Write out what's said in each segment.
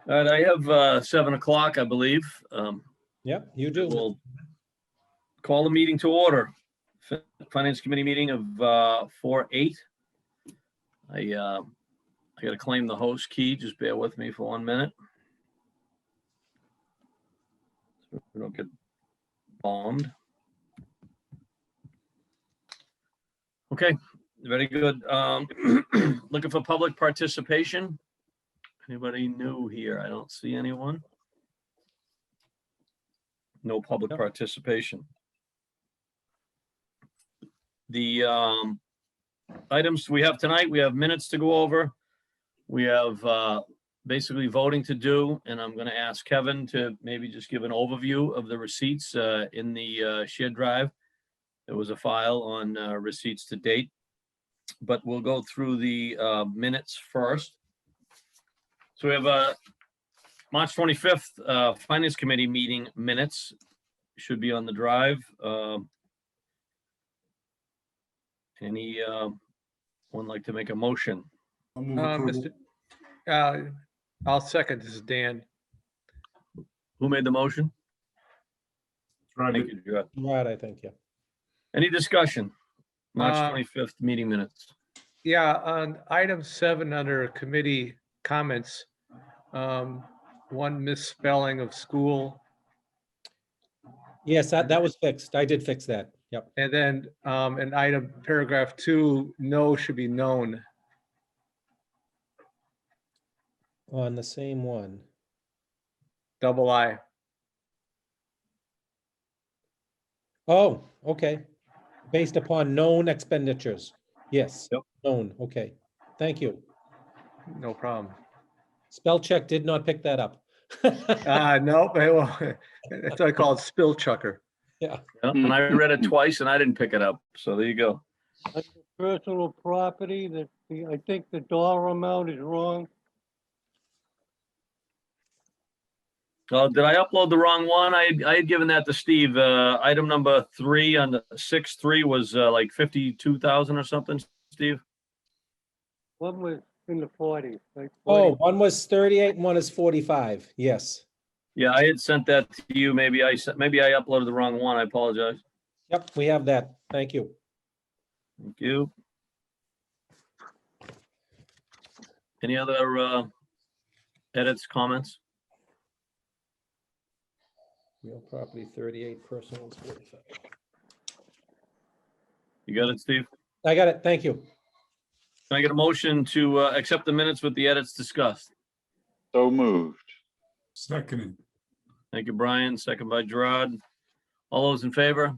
All right, I have 7 o'clock, I believe. Yep, you do. We'll call the meeting to order. Finance Committee meeting of 4/8. I got to claim the host key. Just bear with me for 1 minute. So we don't get bombed. Okay, very good. Looking for public participation. Anybody new here? I don't see anyone. No public participation. The items we have tonight, we have minutes to go over. We have basically voting to do, and I'm going to ask Kevin to maybe just give an overview of the receipts in the shared drive. There was a file on receipts to date, but we'll go through the minutes first. So we have March 25th Finance Committee meeting minutes should be on the drive. Anyone like to make a motion? I'll move approval. I'll second. This is Dan. Who made the motion? Drive Thank it. you, Gerard. Right, I think, yeah. Any discussion? March Uh, 25th meeting minutes. Yeah, on item 7 under committee comments, one misspelling of school, Yes, that was fixed. I did fix that. Yep. and then in item paragraph 2, no should be known. On the same one. Double I. Oh, okay. Based upon known expenditures. Yes. Yep. Known, okay. Thank you. No problem. Spell check did not pick that up. Nope. Well, that's what I call it, spill chucker. Yeah, Yeah, and I read it twice and I didn't pick it up. So there you go. Under personal property, I think the dollar amount is wrong. Did I upload the wrong one? I had given that to Steve. Item number 3 on the 6/3 was like 52,000 or something, Steve. One was in the 40s. Like oh, 40. one was 38 and one is 45. Yes. Yeah, I had sent that to you. Maybe I uploaded the wrong one. I apologize. Yep, we have that. Thank you. Thank you. Any other edits, comments? Real property 38, personal is 45. You got it, Steve? I got it. Thank you. Can I get a motion to accept the minutes with the edits discussed? So moved. Seconded. Thank you, Brian. Second by Gerard. All those in favor?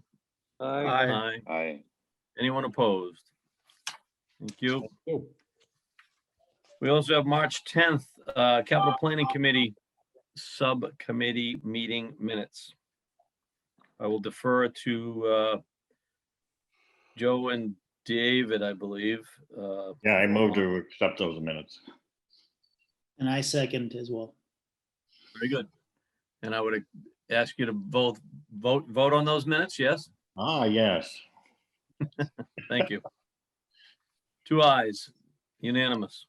Aye. Aye. Aye. Anyone opposed? Thank you. Oh, We also have March 10th, Capital Planning Committee Subcommittee meeting minutes. I will defer to Joe and David, I believe. Yeah, I move to accept those minutes. And I second as well. Very good. And I would ask you to vote on those minutes, yes? Ah, yes. Thank you. 2 ayes, unanimous.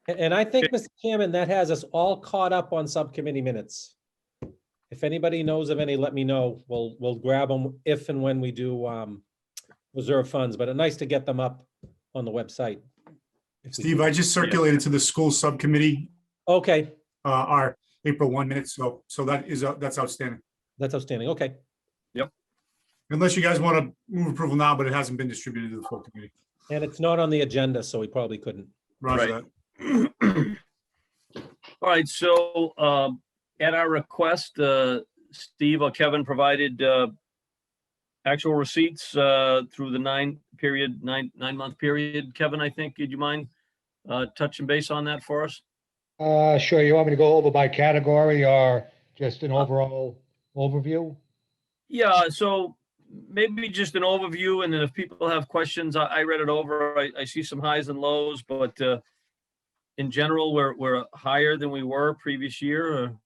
and I think, Mr. Chairman, that has us all caught up on subcommittee minutes. If anybody knows of any, let me know. We'll grab them if and when we do reserve funds, but it's nice to get them up on the website. If we Steve, I just circulated to the school subcommittee Okay, our April 1 minutes, so that's outstanding. that's outstanding. Okay. Unless you guys want to move approval now, but it hasn't been distributed to the full committee. And it's not on the agenda, so we probably couldn't. Roger Right. that. All right, so at our request, Steve or Kevin provided actual receipts through the 9-month period. Kevin, I think, would you mind touching base on that for us? Sure. You want me to go over by category or just an overall overview? Yeah, so maybe just an overview, and then if people have questions, I read it over. I see some highs and lows, but in general, we're higher than we were previous year. Or?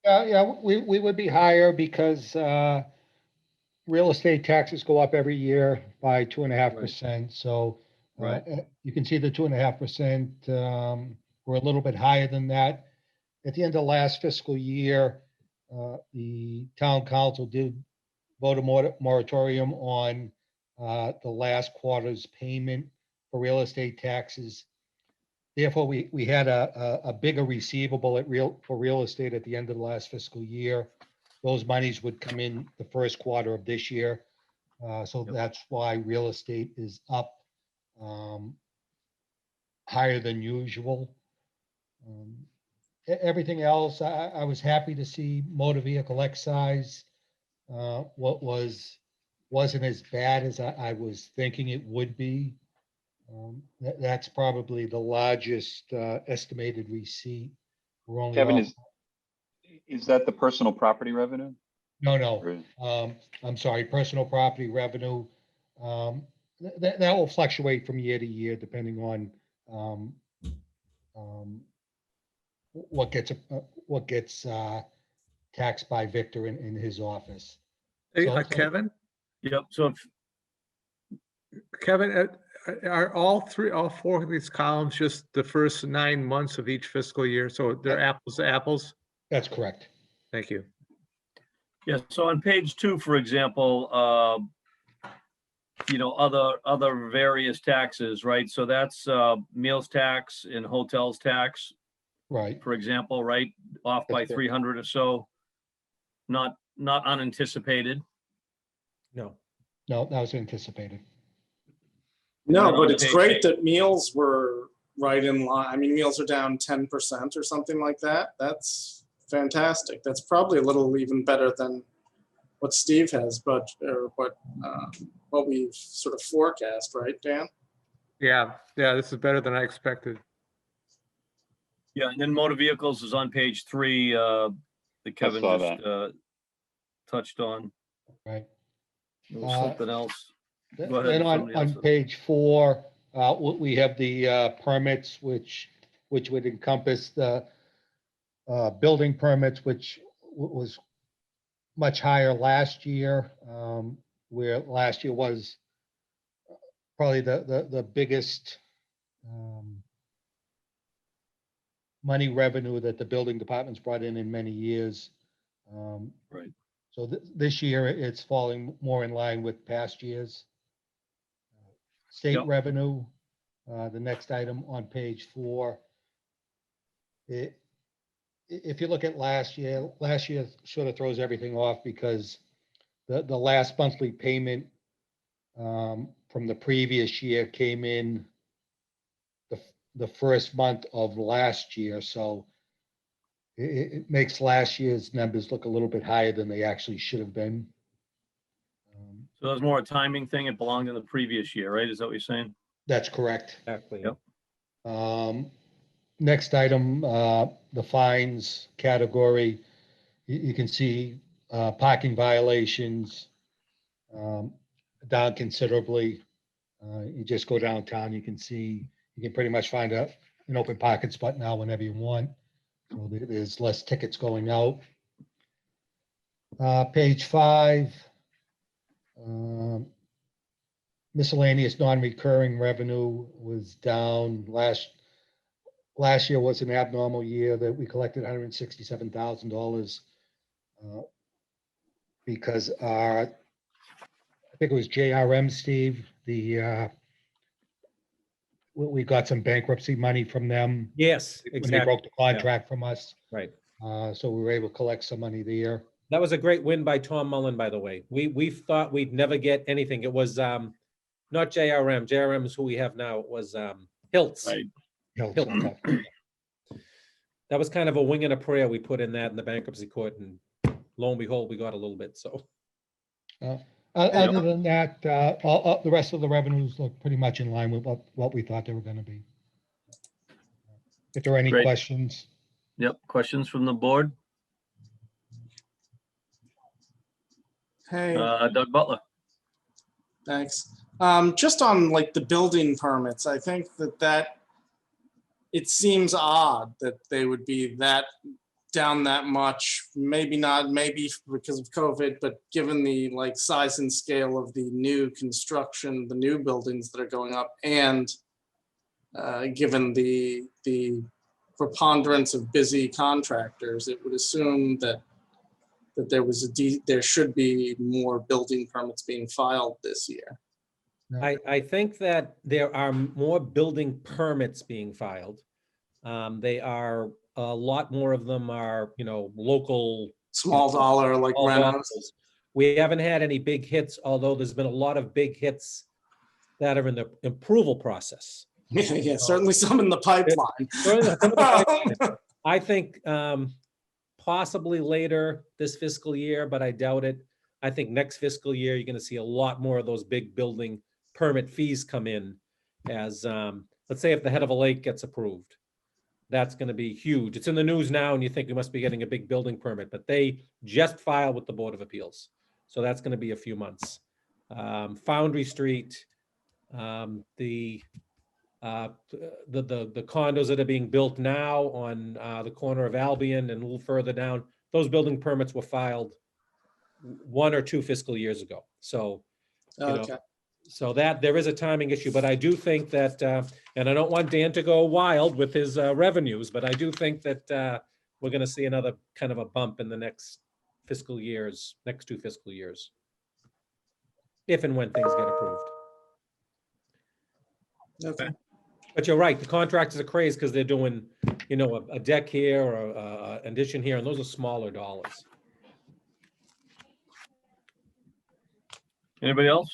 Yeah, we would be higher because real estate taxes go up every year by 2.5%. So Right. you can see the 2.5%. We're a little bit higher than that. at the end of last fiscal year, the town council did vote a moratorium on the last quarter's payment for real estate taxes. Therefore, we had a bigger receivable for real estate at the end of the last fiscal year. Those monies would come in the first quarter of this year. So that's why real estate is up higher than usual. Everything else, I was happy to see motor vehicle excise. What wasn't as bad as I was thinking it would be. That's probably the largest estimated receipt. We're only Kevin, off- is that the personal property revenue? No. I'm sorry, personal property revenue. That will fluctuate from year to year depending on what gets taxed by Victor in his office. Hey, So- Kevin, Yep, so if, Kevin, are all four of these columns just the first 9 months of each fiscal year? So they're apples to apples? That's correct. Thank you. yeah, so on page 2, for example, other various taxes, right? So that's meals tax and hotels tax, Right. for example, right? Off by That's fair. 300 or so. Not unanticipated. No. No, that was anticipated. No, And but on it's page great 8. that meals were right in line. I mean, meals are down 10% or something like that. That's fantastic. That's probably a little even better than what Steve has, but or what we've sort of forecast, right, Dan? Yeah, this is better than I expected. Yeah, and then motor vehicles is on page 3, that Kevin saw just touched on. Right. There was something else. Go ahead, Then somebody else. on page 4, we have the permits, which would encompass the building permits, which was much higher last year, where last year was probably the biggest money revenue that the building departments brought in many years. Right. So this year, it's falling more in line with past years. State Yep. revenue, the next item on page 4. If you look at last year sort of throws everything off because the last monthly payment from the previous year came in the first month of last year. So it makes last year's numbers look a little bit higher than they actually should have been. So that was more a timing thing. It belonged in the previous year, right? Is that what you're saying? That's correct. Exactly. Yep. Next item, the fines category. You can see parking violations down considerably. You just go downtown, you can pretty much find an open parking spot now whenever you want. So there's less tickets going out. Page 5. Miscellaneous non-recurring revenue was down. Last year was an abnormal year that we collected $167,000 because I think it was JRM, Steve, we got some bankruptcy money from them Yes, when they exactly. broke the contract from us. Right. So we were able to collect some money there. That was a great win by Tom Mullen, by the way. We thought we'd never get anything. It was not JRM. JRM is who we have now. It was Hiltz. Right. Hilton. That was kind of a wing and a prayer. We put in that in the bankruptcy court, and lo and behold, we got a little bit. So Other than that, the rest of the revenues look pretty much in line with what we thought they were going to be. If there are any Great. questions. Yep. Questions from the board? Hey, Doug Butler. thanks. Just on like the building permits, I think that it seems odd that they would be that down that much. Maybe not, maybe because of COVID, but given the like size and scale of the new construction, the new buildings that are going up, and given the preponderance of busy contractors, it would assume that there should be more building permits being filed this year. I think that there are more building permits being filed. They are, a lot more of them are, local. Small dollar like small Renos. dollars. We haven't had any big hits, although there's been a lot of big hits that are in the approval process. Yeah, certainly some in the pipeline. I think possibly later this fiscal year, but I doubt it. I think next fiscal year, you're going to see a lot more of those big building permit fees come in as, let's say if the head of a lake gets approved. That's going to be huge. It's in the news now and you think we must be getting a big building permit, but they just filed with the Board of Appeals. So that's going to be a few months. Foundry Street, the condos that are being built now on the corner of Albion and a little further down, those building permits were filed 1 or 2 fiscal years ago. So, Okay. so that there is a timing issue, but I do think that, and I don't want Dan to go wild with his revenues, but I do think that we're going to see another kind of a bump in the next fiscal years, next 2 fiscal years. If and when things get approved. Okay. But you're right, the contractors are crazy because they're doing, a deck here or an addition here, and those are smaller dollars. Anybody else?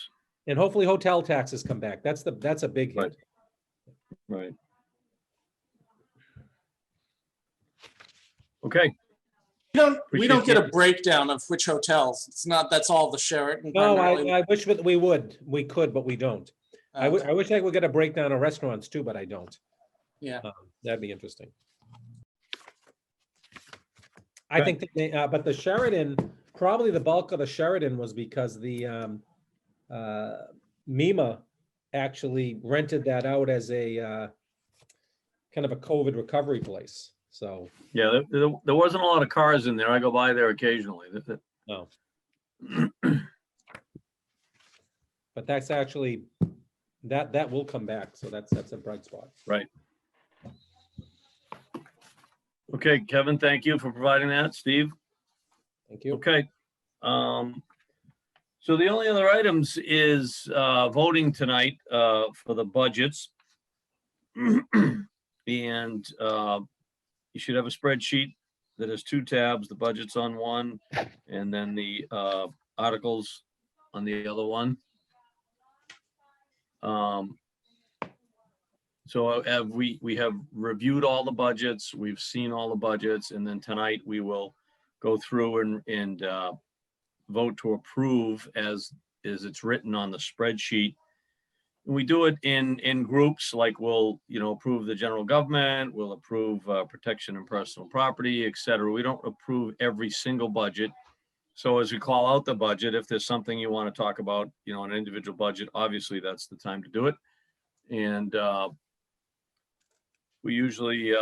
And hopefully hotel taxes come back. That's a big hit. Right. Okay, We don't get a Appreciate breakdown of which hotels. It's not, that's all the Sheraton. No, primarily? I wish that we could, but we don't. I Okay. wish I would get a breakdown of restaurants too, but I don't. Yeah. That'd be interesting. I think, that they, but the Sheraton, probably the bulk of the Sheraton was because the MEMA actually rented that out as a kind of a COVID recovery place. So, yeah, there wasn't a lot of cars in there. I go by there occasionally. no. But that's actually, that will come back. So that's a bright spot. Okay, Kevin, thank you for providing that. Steve? Thank you. Okay. So the only other items is voting tonight for the budgets. And you should have a spreadsheet that has 2 tabs, the budget's on one, and then the articles on the other one. So we have reviewed all the budgets, we've seen all the budgets, and then tonight we will go through and vote to approve as it's written on the spreadsheet. We do it in groups, like we'll, approve the general government, we'll approve protection and personal property, et cetera. We don't approve every single budget. So as we call out the budget, if there's something you want to talk about, an individual budget, obviously that's the time to do it. And we usually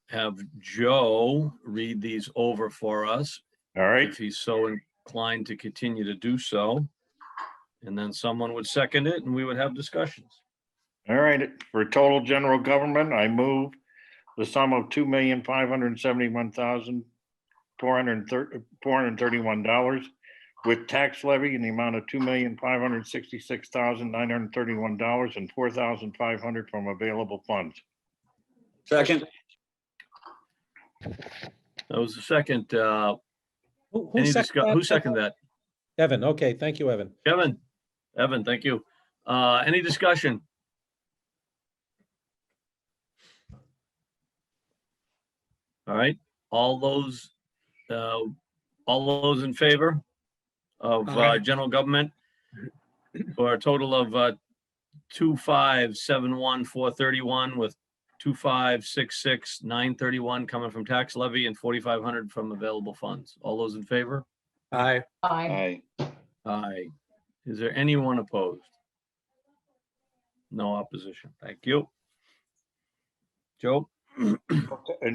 have Joe read these over for us, All right, if he's so inclined to continue to do so. And then someone would second it and we would have discussions. all right. For total general government, I move the sum of $2,571,431 with tax levy in the amount of $2,566,931 and $4,500 from available funds. Second. That was the second. Who Who seconded seconded that? Evan. Okay, thank you, Evan. Evan, thank you. Any discussion? All right, all those in favor of Aye. general government for a total of 2,571,431 with 2,566,931 coming from tax levy and 4,500 from available funds. All those in favor? Aye. Aye. Aye. Is there anyone opposed? No opposition. Thank you. Joe? And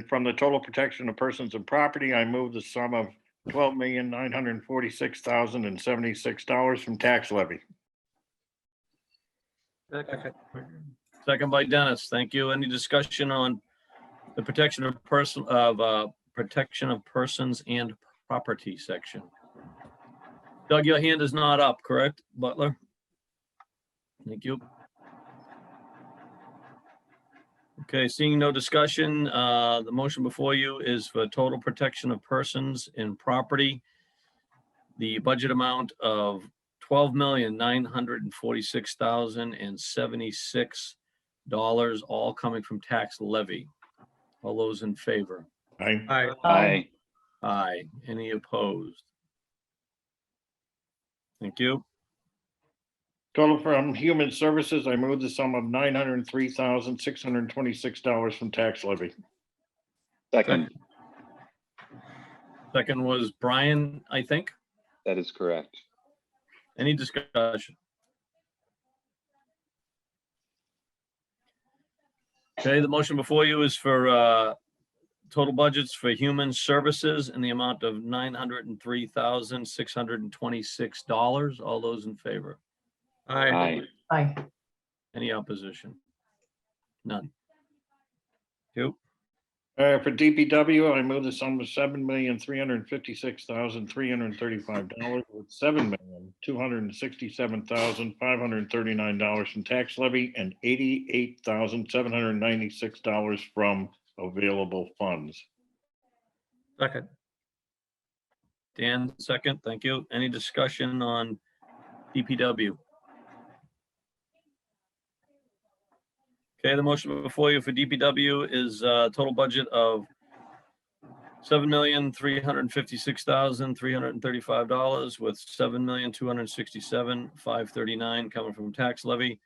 from the total protection of persons and property, I move the sum of $12,946,076 from tax levy. Second by Dennis. Thank you. Any discussion on the protection of persons and property section. Doug, your hand is not up, correct, Butler? Thank you. Okay, seeing no discussion, the motion before you is for total protection of persons and property. The budget amount of $12,946,076, all coming from tax levy. All those in favor? Aye. Aye. Aye. Aye. Any opposed? Thank you. Total from Human Services, I move the sum of $903,626 from tax levy. Second, Second was Brian, I think. that is correct. Any discussion? Okay, the motion before you is for total budgets for human services in the amount of $903,626. All those in favor? Aye. Aye. Any opposition? None. Two. For DPW, I move the sum of $7,356,335 with $7,267,539 from tax levy and $88,796 from available funds. Second. Dan, second. Thank you. Any discussion on DPW? Okay, the motion before you for DPW is a total budget of $7,356,335 with $7,267,539 coming from tax levy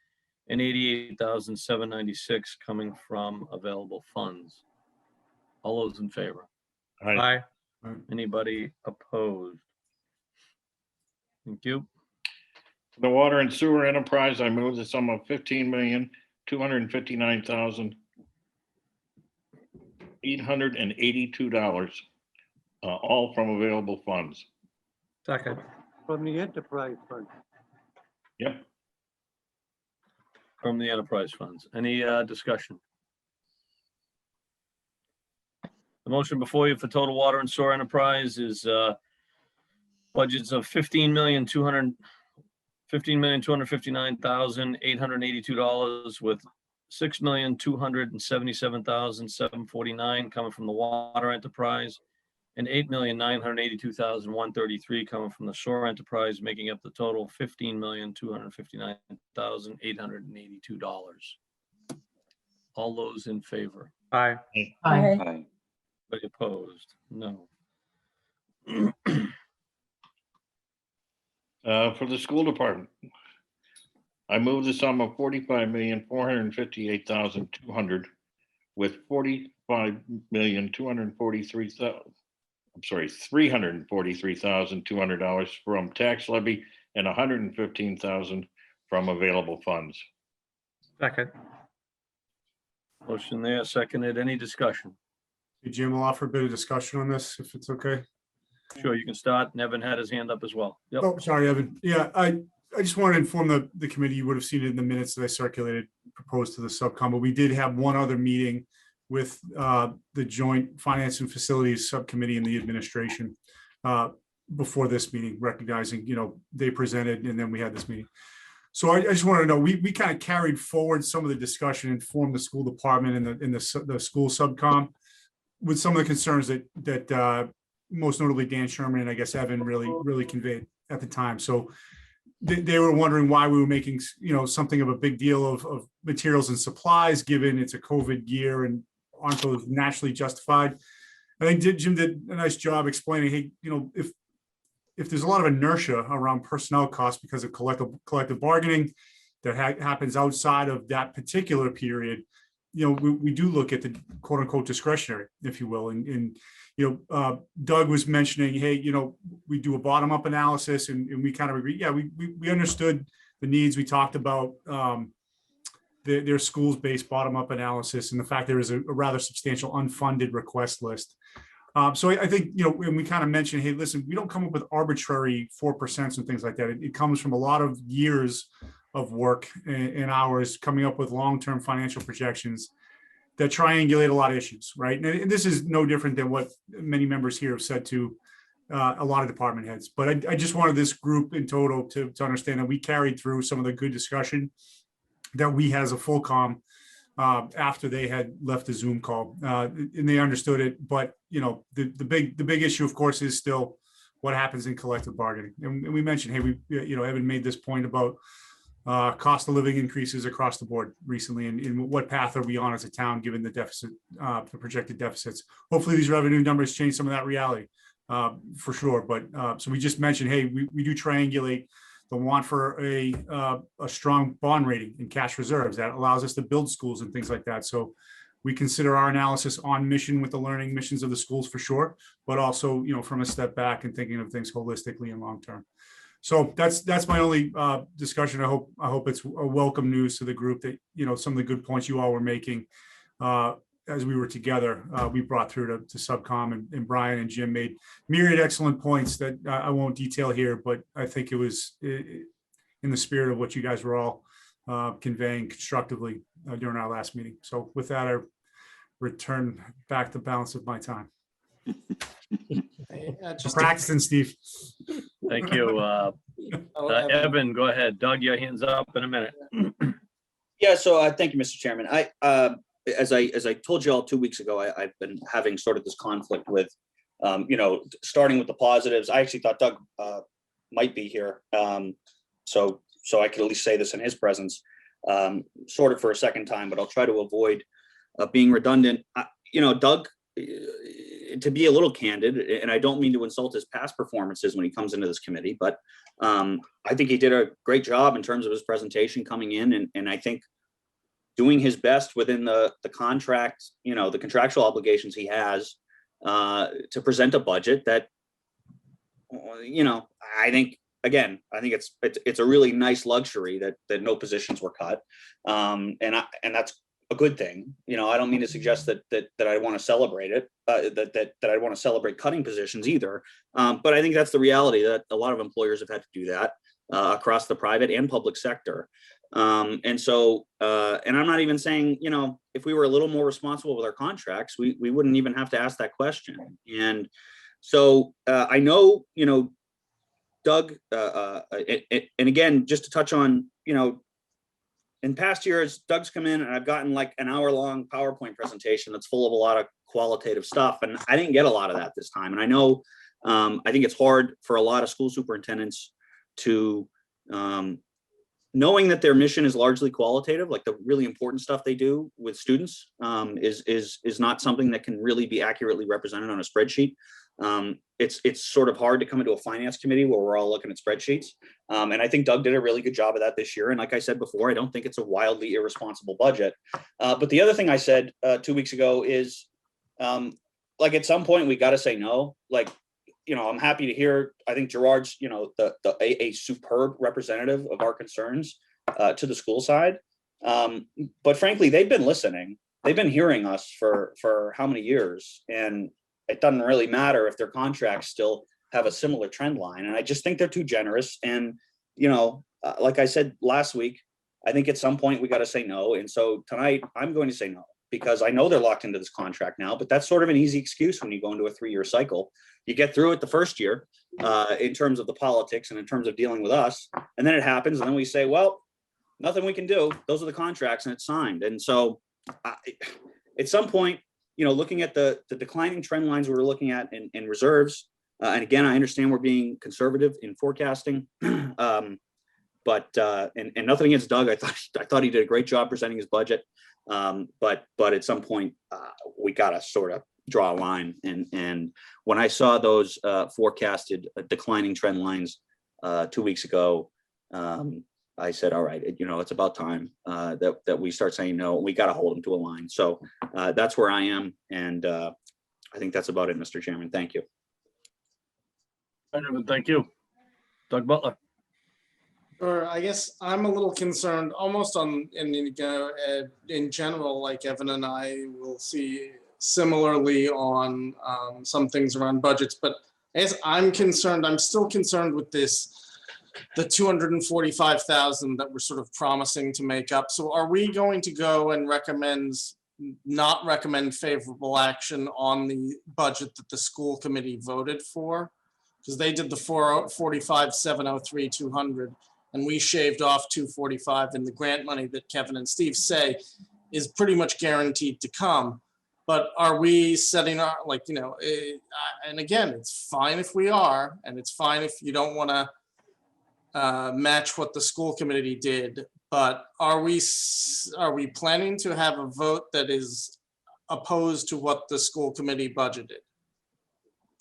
and $88,796 coming from available funds. All those in favor? Aye. Aye. Anybody opposed? Thank you. The water and sewer enterprise, I move the sum of $15,259,882, all from available funds. Second. From the enterprise fund. Yep. From the enterprise funds. Any discussion? The motion before you for total water and sewer enterprise is budgets of $15,259,882 with $6,277,749 coming from the water enterprise and $8,982,133 coming from the sewer enterprise, making up the total $15,259,882. All those in favor? Aye. Aye. Aye. Anybody opposed? No. For the school department, I move the sum of $45,458,200 with $343,200 from tax levy and $115,000 from available funds. Second. Motion there, seconded. Any discussion? Hey, Jim, we'll offer a bit of discussion on this, if it's okay. Sure, you can start. Nevin had his hand up as well. Yep. Oh, sorry, Evan. Yeah, I just wanted to inform the committee, you would have seen it in the minutes that I circulated, proposed to the subcom, but we did have one other meeting with the Joint Finance and Facilities Subcommittee and the administration before this meeting, recognizing, they presented and then we had this meeting. So I just want to know, we kind of carried forward some of the discussion, informed the school department and the school subcom with some of the concerns that most notably Dan Sherman and I guess Evan really conveyed at the time. So they were wondering why we were making, something of a big deal of materials and supplies, given it's a COVID year and aren't those naturally justified. I think Jim did a nice job explaining, hey, if there's a lot of inertia around personnel costs because of collective bargaining that happens outside of that particular period, we do look at the quote unquote discretionary, if you will. And Doug was mentioning, hey, we do a bottom up analysis and we kind of agree. Yeah, we understood the needs. We talked about their schools based bottom up analysis and the fact there is a rather substantial unfunded request list. So I think, when we kind of mentioned, hey, listen, we don't come up with arbitrary 4% and things like that. It comes from a lot of years of work and hours coming up with long-term financial projections. that triangulate a lot of issues, right? And this is no different than what many members here have said to a lot of department heads. But I just wanted this group in total to understand that we carried through some of the good discussion that we had as a full com after they had left the Zoom call, and they understood it. But the big issue, of course, is still what happens in collective bargaining. And we mentioned, hey, Evan made this point about cost of living increases across the board recently, and what path are we on as a town given the deficit, the projected deficits. Hopefully these revenue numbers change some of that reality, for sure. But so we just mentioned, hey, we do triangulate the want for a strong bond rating and cash reserves that allows us to build schools and things like that. So we consider our analysis on mission with the learning missions of the schools for sure, but also, from a step back and thinking of things holistically and long term. So that's my only discussion. I hope it's a welcome news to the group that, some of the good points you all were making as we were together, we brought through to subcom, and Brian and Jim made myriad excellent points that I won't detail here, but I think it was in the spirit of what you guys were all conveying constructively during our last meeting. So with that, I return back the balance of my time. Just Practicing, Steve. Thank you. Evan, go ahead. Doug, your hand's up in a minute. Yeah, so thank you, Mr. Chairman. As I told you all 2 weeks ago, I've been having sort of this conflict with, starting with the positives. I actually thought Doug might be here, so I could at least say this in his presence, sort of for a second time, but I'll try to avoid being redundant. Doug, to be a little candid, and I don't mean to insult his past performances when he comes into this committee, but I think he did a great job in terms of his presentation coming in, and I think doing his best within the contract, the contractual obligations he has to present a budget that, I think it's a really nice luxury that no positions were cut, and that's a good thing. I don't mean to suggest that I want to celebrate it, that I want to celebrate cutting positions either. But I think that's the reality, that a lot of employers have had to do that across the private and public sector. And I'm not even saying, if we were a little more responsible with our contracts, we wouldn't even have to ask that question. And so I know, Doug, and again, just to touch on, in past years, Doug's come in and I've gotten like an hour-long PowerPoint presentation that's full of a lot of qualitative stuff. And I didn't get a lot of that this time. And I know, I think it's hard for a lot of school superintendents to, knowing that their mission is largely qualitative, like the really important stuff they do with students is not something that can really be accurately represented on a spreadsheet. It's sort of hard to come into a finance committee where we're all looking at spreadsheets. And I think Doug did a really good job of that this year. And like I said before, I don't think it's a wildly irresponsible budget. But the other thing I said 2 weeks ago is, like at some point we got to say no. Like, I'm happy to hear, I think Gerard's, a superb representative of our concerns to the school side. But frankly, they've been listening. They've been hearing us for how many years? And it doesn't really matter if their contracts still have a similar trend line. And I just think they're too generous. And, like I said last week, I think at some point we got to say no. And so tonight I'm going to say no, because I know they're locked into this contract now, but that's sort of an easy excuse when you go into a 3-year cycle. You get through it the first year in terms of the politics and in terms of dealing with us. And then it happens. And then we say, well, nothing we can do. Those are the contracts and it's signed. And so at some point, looking at the declining trend lines we were looking at in reserves, and again, I understand we're being conservative in forecasting, but nothing against Doug. I thought he did a great job presenting his budget. But at some point, we got to sort of draw a line. And when I saw those forecasted declining trend lines 2 weeks ago, I said, all right, it's about time that we start saying no. We got to hold them to a line. So that's where I am. And I think that's about it, Mr. Chairman. Thank you. Thank you. Doug Butler. Or I guess I'm a little concerned almost in general, like Evan and I will see similarly on some things around budgets, but I guess I'm still concerned with the 245,000 that we're sort of promising to make up. So are we going to go and recommend not recommend favorable action on the budget that the school committee voted for. Because they did the 445, 703, 200, and we shaved off 245 in the grant money that Kevin and Steve say is pretty much guaranteed to come. But are we setting our, like, you know, and again, it's fine if we are, and it's fine if you don't want to match what the school committee did, but are we planning to have a vote that is opposed to what the school committee budgeted?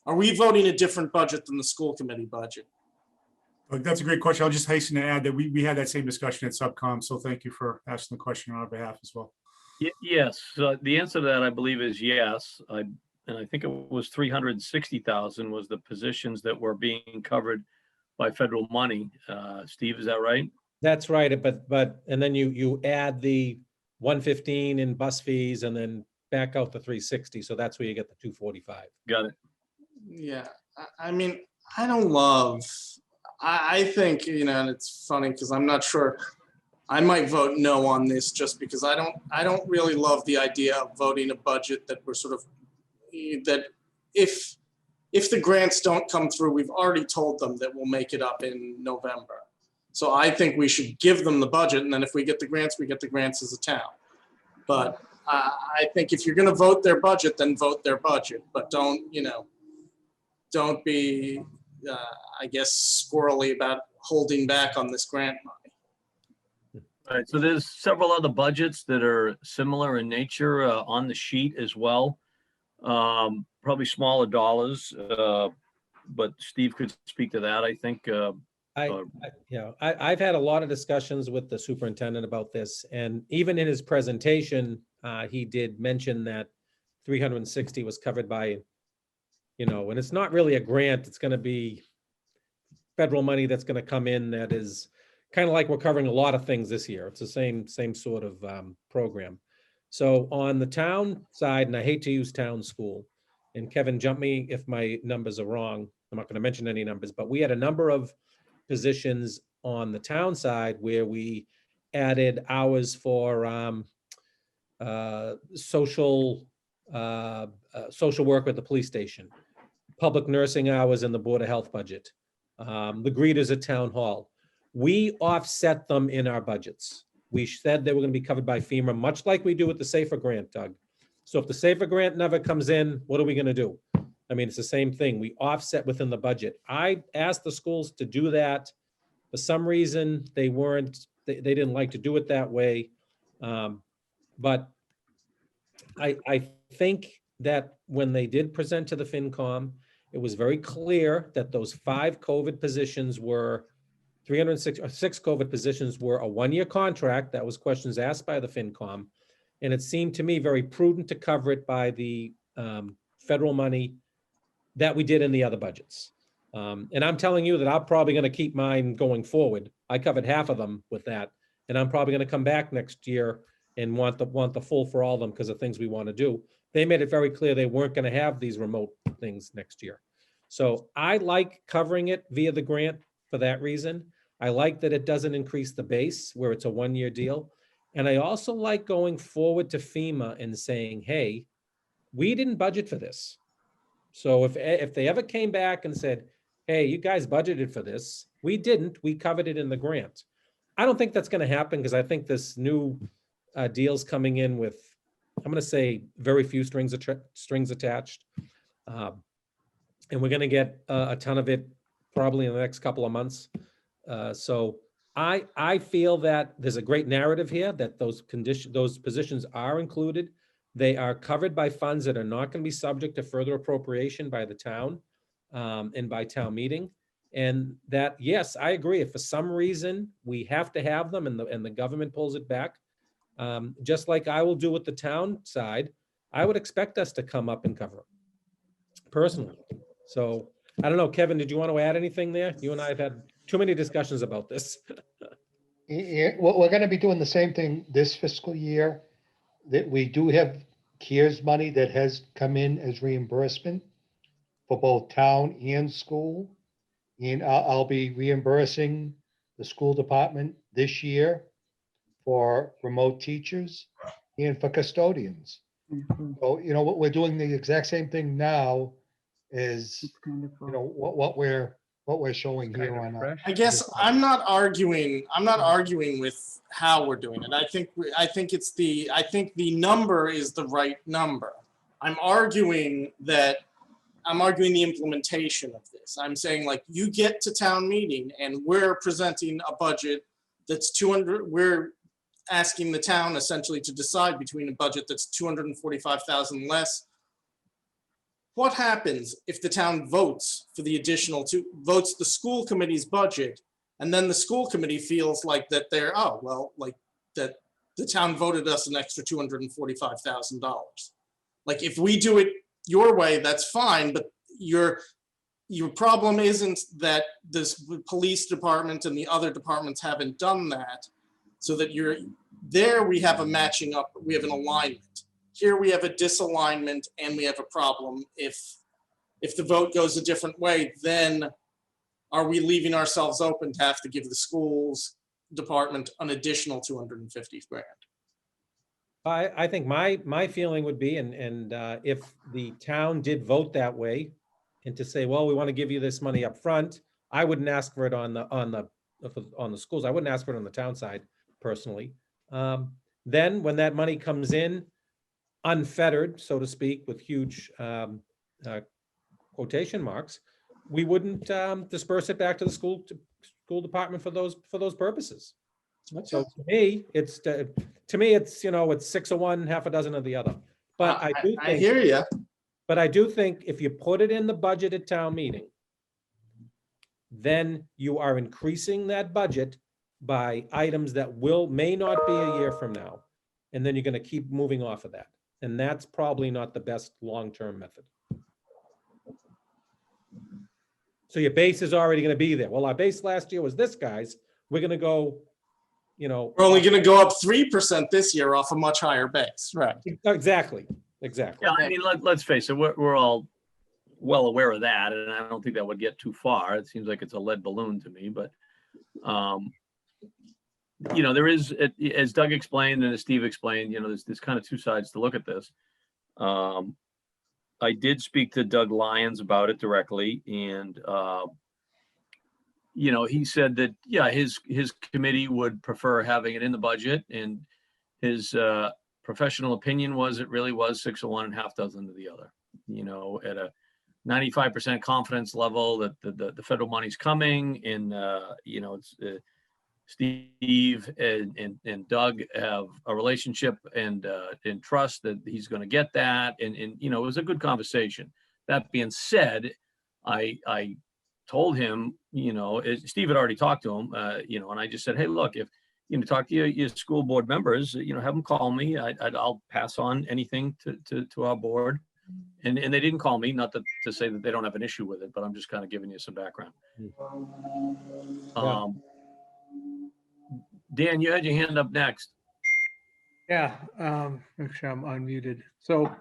Are we voting a different budget than the school committee budget? That's a great question. I'll just hasten to add that we had that same discussion at Subcom, so thank you for asking the question on our behalf as well. Yes, the answer to that, I believe, is yes. And I think it was 360,000 was the positions that were being covered by federal money. Steve, is that right? That's right, but, and then you add the 115 in bus fees and then back out the 360, so that's where you get the 245. Got it. Yeah, I mean, I don't love, I think, you know, and it's funny because I'm not sure, I might vote no on this just because I don't really love the idea of voting a budget that we're sort of, that if the grants don't come through, we've already told them that we'll make it up in November. So I think we should give them the budget, and then if we get the grants, we get the grants as a town. But I think if you're gonna vote their budget, then vote their budget, but don't, you know, don't be, I guess, squirrely about holding back on this grant money. All right, so there's several other budgets that are similar in nature on the sheet as well. Probably smaller dollars, but Steve could speak to that, I think. I've had a lot of discussions with the superintendent about this, and even in his presentation, he did mention that 360 was covered by, you know, and it's not really a grant, it's going to be federal money that's going to come in that is kind of like we're covering a lot of things this year. It's the same sort of program. So on the town side, and I hate to use town school, and Kevin, jump me if my numbers are wrong. I'm not going to mention any numbers, but we had a number of positions on the town side where we added hours for social work at the police station, public nursing hours in the Board of Health budget, the greeters at Town Hall. We offset them in our budgets. We said they were going to be covered by FEMA, much like we do with the SAFER grant, Doug. So if the SAFER grant never comes in, what are we going to do? I mean, it's the same thing. We offset within the budget. I asked the schools to do that. For some reason, they didn't like to do it that way. But I think that when they did present to the FinCom, it was very clear that those 5 COVID positions were 6 COVID positions were a 1-year contract. That was questions asked by the FinCom. And it seemed to me very prudent to cover it by the federal money that we did in the other budgets. And I'm telling you that I'm probably going to keep mine going forward. I covered half of them with that. And I'm probably going to come back next year and want the full for all of them because of things we want to do. They made it very clear they weren't going to have these remote things next year. So I like covering it via the grant for that reason. I like that it doesn't increase the base where it's a 1-year deal. And I also like going forward to FEMA and saying, hey, we didn't budget for this. So if they ever came back and said, hey, you guys budgeted for this, we didn't, we covered it in the grant. I don't think that's going to happen because I think this new deal's coming in with, I'm going to say, very few strings attached. And we're going to get a ton of it probably in the next couple of months. So I feel that there's a great narrative here that those positions are included. They are covered by funds that are not going to be subject to further appropriation by the town and by town meeting. And that, yes, I agree. If for some reason we have to have them and the government pulls it back, just like I will do with the town side, I would expect us to come up and cover them personally. So I don't know, Kevin, did you want to add anything there? You and I have had too many discussions about this. Yeah, we're going to be doing the same thing this fiscal year, that we do have CARES money that has come in as reimbursement for both town and school. And I'll be reimbursing the school department this year for remote teachers. and for custodians. So, you know, what we're doing the exact same thing now is, you know, what we're showing here on. I guess I'm not arguing with how we're doing it. I think the number is the right number. I'm arguing the implementation of this. I'm saying, like, you get to town meeting and we're presenting a budget that's 200, we're asking the town essentially to decide between a budget that's 245,000 less. What happens if the town votes for the additional votes the school committee's budget, and then the school committee feels like that they're, oh, well, like that the town voted us an extra $245,000. Like, if we do it your way, that's fine, but your problem isn't that this police department and the other departments haven't done that, so that we have a matching up, we have an alignment. Here we have a disalignment and we have a problem. If the vote goes a different way, then are we leaving ourselves open to have to give the schools department an additional 250 grand? I think my feeling would be, and if the town did vote that way, and to say, well, we want to give you this money up front, I wouldn't ask for it on the schools. I wouldn't ask for it on the town side personally. Then when that money comes in unfettered, so to speak, with huge quotation marks, we wouldn't disperse it back to the school department for those purposes. So to me, it's you know, it's 6 of one, half a dozen of the other. But I hear you. But I do think if you put it in the budget at town meeting, then you are increasing that budget by items that may not be a year from now. And then you're going to keep moving off of that. And that's probably not the best long-term method. So your base is already going to be there. Well, our base last year was this, guys. We're going to go, you know. We're only going to go up 3% this year off a much higher base. Right. Exactly. Yeah, I mean, let's face it, we're all well aware of that, and I don't think that would get too far. It seems like it's a lead balloon to me, but you know, there is, as Doug explained and as Steve explained, you know, there's kind of two sides to look at this. I did speak to Doug Lyons about it directly, and you know, he said that, yeah, his committee would prefer having it in the budget, and his professional opinion was it really was 6 of one and half dozen of the other. You know, at a 95% confidence level that the federal money's coming, and you know, it's Steve and Doug have a relationship and trust that he's going to get that, and you know, it was a good conversation. That being said, I told him, you know, Steve had already talked to him, you know, and I just said, hey, look, if you know, talk to your school board members, you know, have them call me. I'll pass on anything to our board. And they didn't call me, not to say that they don't have an issue with it, but I'm just kind of giving you some background. Dan, you had your hand up next. Yeah, make sure I'm unmuted. So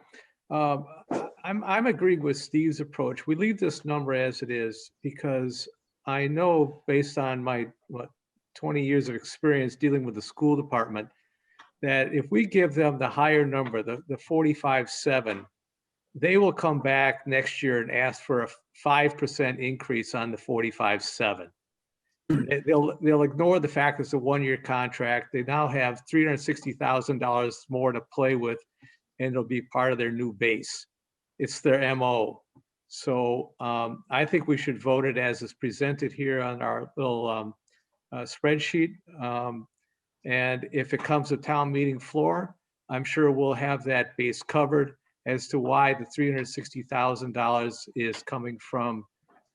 I'm agreeing with Steve's approach. We leave this number as it is because I know, based on my 20 years of experience dealing with the school department, that if we give them the higher number, the 45.7, they will come back next year and ask for a 5% increase on the 45.7. They'll ignore the fact it's a one-year contract. They now have $360,000 more to play with, and it'll be part of their new base. It's their MO. So I think we should vote it as is presented here on our little spreadsheet. And if it comes to town meeting floor, I'm sure we'll have that base covered as to why the $360,000 is coming from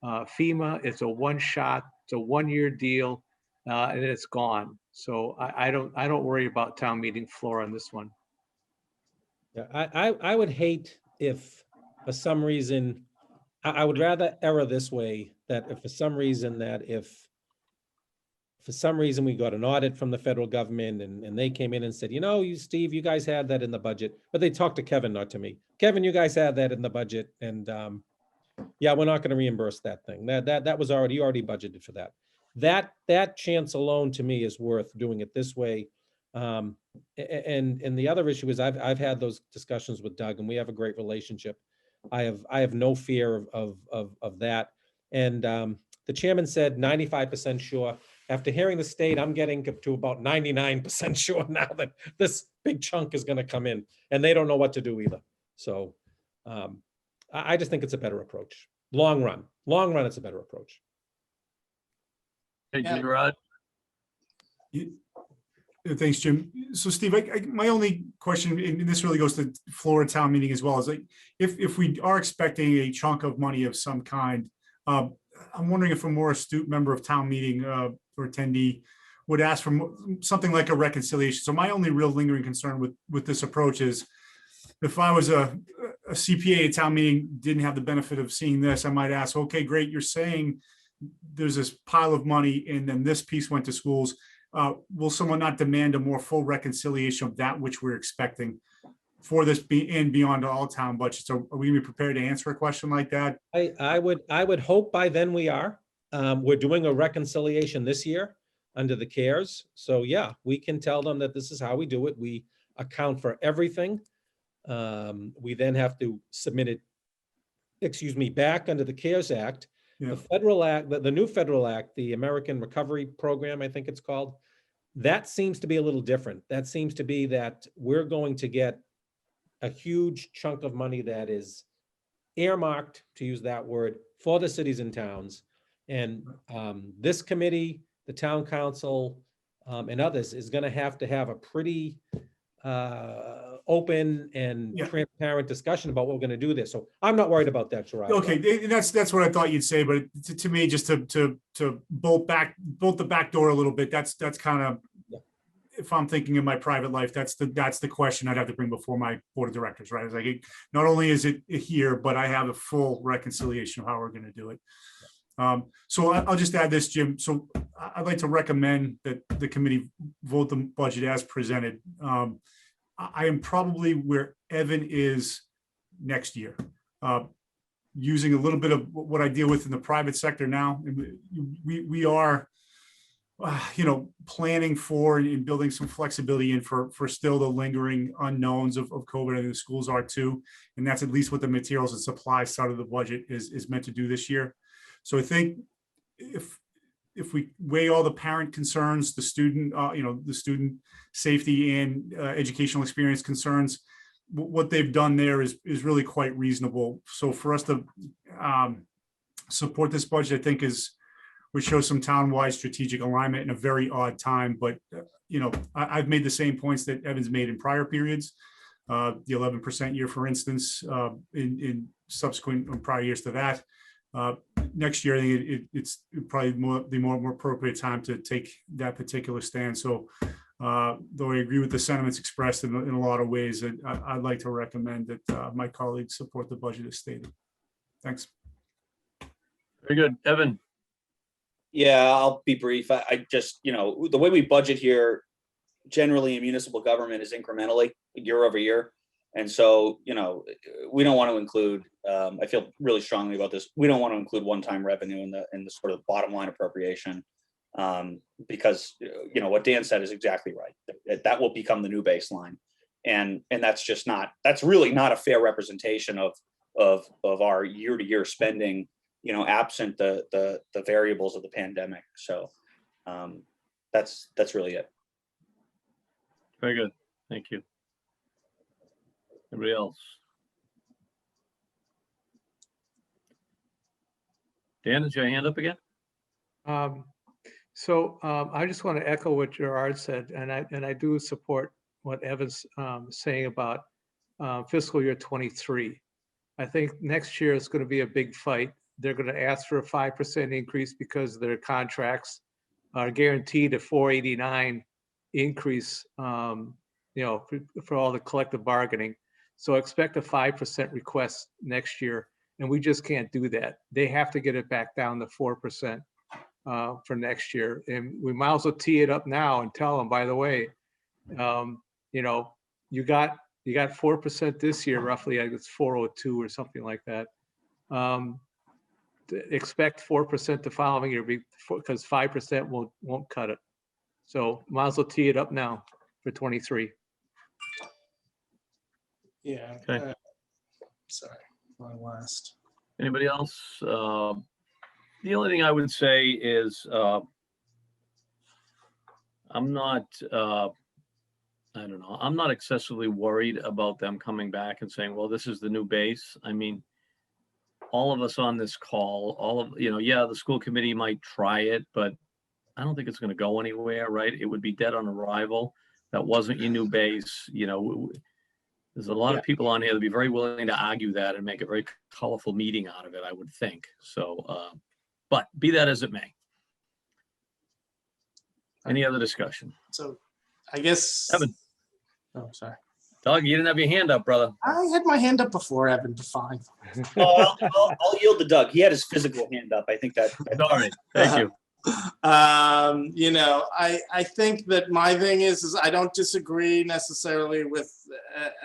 FEMA. It's a one-shot, it's a one-year deal, and it's gone. So I don't worry about town meeting floor on this one. Yeah, I would hate if for some reason, I would rather err this way, that if for some reason we got an audit from the federal government and they came in and said, you know, Steve, you guys had that in the budget, but they talked to Kevin, not to me. Kevin, you guys had that in the budget, and yeah, we're not going to reimburse that thing. That was you already budgeted for that. That chance alone to me is worth doing it this way. And the other issue is I've had those discussions with Doug and we have a great relationship. I have no fear of that. And the chairman said 95% sure. After hearing the state, I'm getting to about 99% sure now that this big chunk is going to come in and they don't know what to do either. So I just think it's a better approach. Long run, it's a better approach. Hey, Yeah. Gerard, Thanks, Jim. So Steve, my only question, and this really goes to Florida town meeting as well, is like, if we are expecting a chunk of money of some kind, I'm wondering if a more astute member of town meeting or attendee would ask for something like a reconciliation. So my only real lingering concern with this approach is if I was a CPA at town meeting, didn't have the benefit of seeing this, I might ask, okay, great, you're saying there's this pile of money and then this piece went to schools. Will someone not demand a more full reconciliation of that which we're expecting for this and beyond all town budgets? So are we gonna be prepared to answer a question like that? I would hope by then we are. We're doing a reconciliation this year under the CARES. So yeah, we can tell them that this is how we do it. We account for everything. We then have to submit it, back under the CARES Act. Yeah. The federal act, the new federal act, the American Recovery Program, I think it's called, that seems to be a little different. That seems to be that we're going to get a huge chunk of money that is earmarked, to use that word, for the cities and towns. And this committee, the town council, and others is going to have a pretty open and Yeah. transparent discussion about what we're going to do this. So I'm not worried about that, Gerard. Okay, and that's what I thought you'd say, but to me, just to bolt the back door a little bit, that's kind of, if I'm thinking in my private life, that's the question I'd have to bring before my board of directors, right? It's like, not only is it here, but I have a full reconciliation of how we're gonna do it. So I'll just add this, Jim. So I'd like to recommend that the committee vote the budget as presented. I am probably where Evan is next year. Using a little bit of what I deal with in the private sector now. We are, planning for and building some flexibility in for still the lingering unknowns of COVID, and the schools are too. And that's at least what the materials and supply side of the budget is meant to do this year. So I think if we weigh all the parent concerns, the student, the student safety and educational experience concerns, what they've done there is really quite reasonable. So for us to support this budget, I think would show some town-wide strategic alignment in a very odd time. But, I've made the same points that Evan's made in prior periods. The 11% year, for instance, in subsequent prior years to that. Next year, I think it's probably the more appropriate time to take that particular stand. So though I agree with the sentiments expressed in a lot of ways, I'd like to recommend that my colleagues support the budget as stated. Thanks. very good. Evan, Yeah, I'll be brief. I just, the way we budget here, generally in municipal government is incrementally year over year. And so, we don't want to include, I feel really strongly about this. We don't want to include one-time revenue in the sort of bottom line appropriation. Because, what Dan said is exactly right. That will become the new baseline. And that's really not a fair representation of our year-to-year spending, absent the variables of the pandemic. So that's really it. very good. Thank you. Everybody else? Dan, is your hand up again? So I just want to echo what Gerard said, and I do support what Evan's saying about fiscal year 23. I think next year is going to be a big fight. They're going to ask for a 5% increase because their contracts are guaranteed a 489 increase, for all the collective bargaining. So expect a 5% request next year, and we just can't do that. They have to get it back down to 4% for next year. And we might as well tee it up now and tell them, by the way, you got 4% this year, roughly. I think it's 402 or something like that. Expect 4% the following year because 5% won't cut it. So might as well tee it up now. for 23. Yeah. Okay. Sorry, my last. Anybody else? The only thing I would say is, I'm not, I don't know, I'm not excessively worried about them coming back and saying, well, this is the new base. I mean, all of us on this call, yeah, the school committee might try it, but I don't think it's going to go anywhere, right? It would be dead on arrival. That wasn't your new base, There's a lot of people on here that'd be very willing to argue that and make a very colorful meeting out of it, I would think. So, but be that as it may. Any other discussion? So I guess. Evan. Oh, sorry. Doug, you didn't have your hand up, brother. I had my hand up before, Evan, but fine. Oh, I'll yield to Doug. He had his physical hand up. I think that. Sorry, thank you. I think that my thing is I don't disagree necessarily with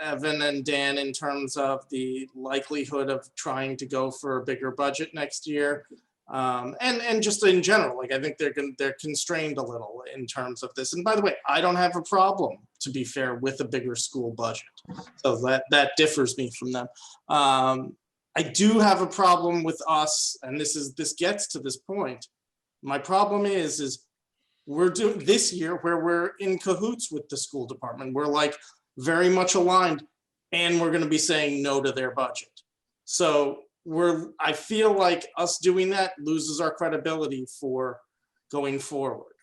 Evan and Dan in terms of the likelihood of trying to go for a bigger budget next year. And just in general, like I think they're constrained a little in terms of this. And by the way, I don't have a problem, to be fair, with a bigger school budget. So that differs me from them. I do have a problem with us, and this gets to this point. My problem is we're doing this year where we're in cahoots with the school department. We're like very much aligned, and we're going to be saying no to their budget. So I feel like us doing that loses our credibility for going forward.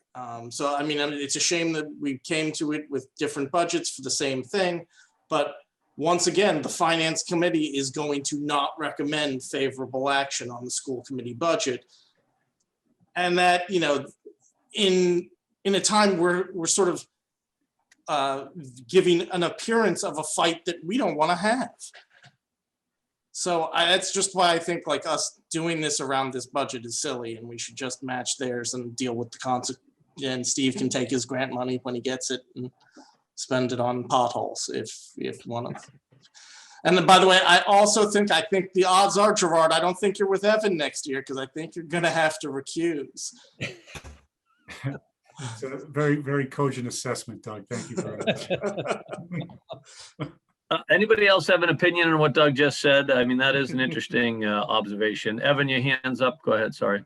So, I mean, it's a shame that we came to it with different budgets for the same thing. But once again, the finance committee is going to not recommend favorable action on the school committee budget. And that, in a time where we're sort of giving an appearance of a fight that we don't want to have. So that's just why I think like us doing this around this budget is silly, and we should just match theirs and deal with the consequences. And Steve can take his grant money when he gets it and spend it on potholes if one of. And then, by the way, I think the odds are, Gerard, I don't think you're with Evan next year because I think you're going to have to recuse. It's a very, very cogent assessment, Doug. Thank you very much. Anybody else have an opinion on what Doug just said? I mean, that is an interesting observation. Evan, your hand's up. Go ahead. Sorry.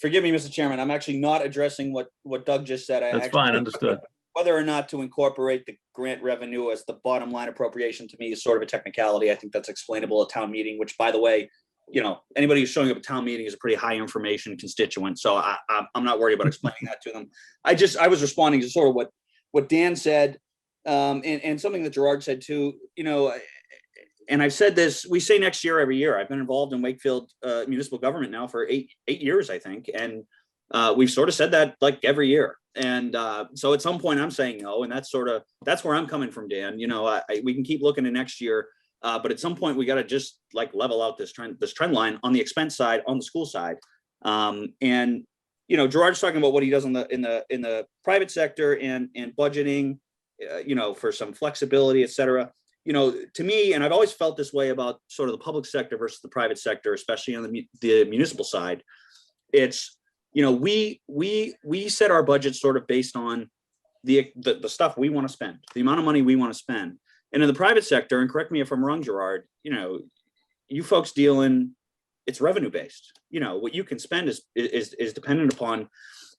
Forgive me, Mr. Chairman. I'm actually not addressing what Doug just said. That's fine. Understood. Whether or not to incorporate the grant revenue as the bottom line appropriation to me is sort of a technicality. I think that's explainable at town meeting, which, by the way, anybody who's showing up at town meeting is a pretty high information constituent. So I'm not worried about explaining that to them. I was responding to sort of what Dan said, and something that Gerard said too, and I've said this, we say next year every year. I've been involved in Wakefield municipal government now for eight years, I think. And we've sort of said that like every year. And so at some point I'm saying no, and that's where I'm coming from, Dan. We can keep looking at next year, but at some point we got to just like level out this trend line on the expense side, on the school side. And Gerard's talking about what he does in the private sector and budgeting, for some flexibility, et cetera. To me, and I've always felt this way about sort of the public sector versus the private sector, especially on the municipal side. It's, we set our budget sort of based on the stuff we want to spend, the amount of money we want to spend. And in the private sector, and correct me if I'm wrong, Gerard, you folks deal in, it's revenue based. What you can spend is dependent upon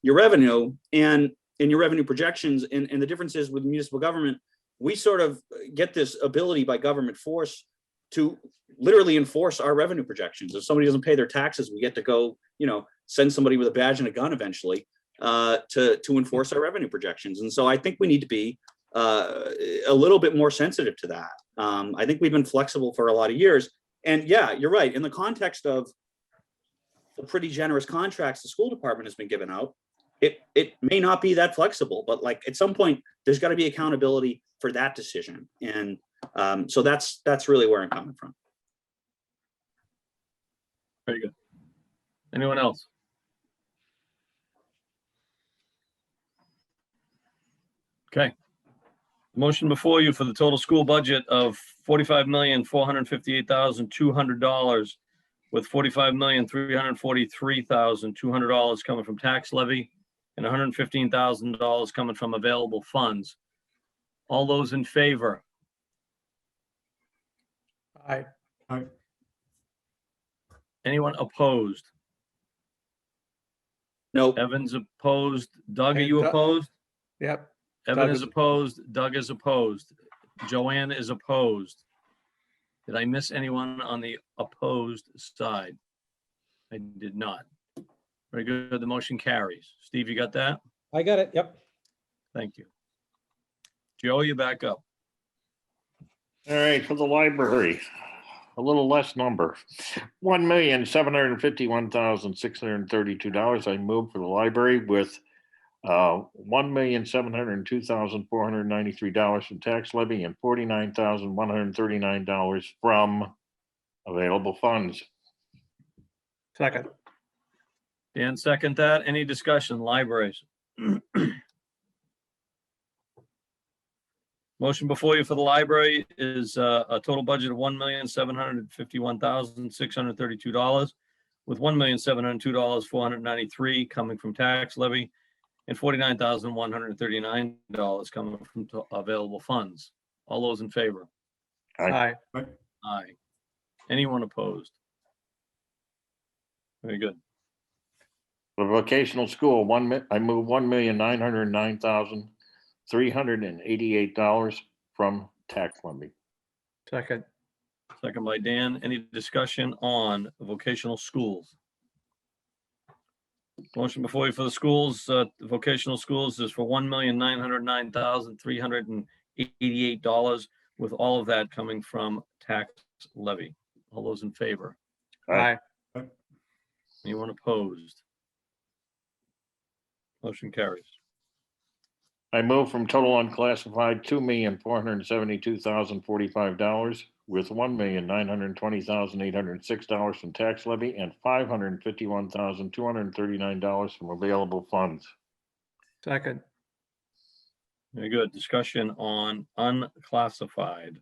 your revenue and your revenue projections. And the difference is with municipal government, we sort of get this ability by government force to literally enforce our revenue projections. If somebody doesn't pay their taxes, we get to go, send somebody with a badge and a gun eventually to enforce our revenue projections. And so I think we need to be a little bit more sensitive to that. I think we've been flexible for a lot of years. And yeah, you're right. In the context of the pretty generous contracts the school department has been giving out, it may not be that flexible, but like at some point there's got to be accountability for that decision. And so that's really where I'm coming from. Very good. Anyone else? Okay. Motion before you for the total school budget of $45,458,200 with $45,343,200 coming from tax levy and $115,000 coming from available funds. All those in favor? Aye. Anyone opposed? Nope. Evan's opposed. Doug, are And you Doug- opposed? Yep. Evan Doug is is- opposed. Doug is opposed. Joanne is opposed. Did I miss anyone on the opposed side? I did not. Very good. The motion carries. Steve, you got that? I got it. Yep. Thank you. Joe, you back up. All right, for the library, a little less number, $1,751,632. I moved for the library with $1,702,493 from tax levy and $49,139 from available funds. Second. Dan, second that. Any discussion? Libraries. Motion before you for the library is a total budget of $1,751,632 with $1,702,493 coming from tax levy and $49,139 coming from available funds. All those in favor? Aye. Aye. Anyone opposed? Very good. For vocational school, I move $1,909,388 from tax levy. Second. Second by Dan. Any discussion on vocational schools? Motion before you for the schools, vocational schools is for $1,909,388 with all of that coming from tax levy. All those in favor? Aye. Anyone opposed? Motion carries. I move from total unclassified $2,472,045 with $1,920,806 from tax levy and $551,239 from available funds. Second. Very good. Discussion on unclassified.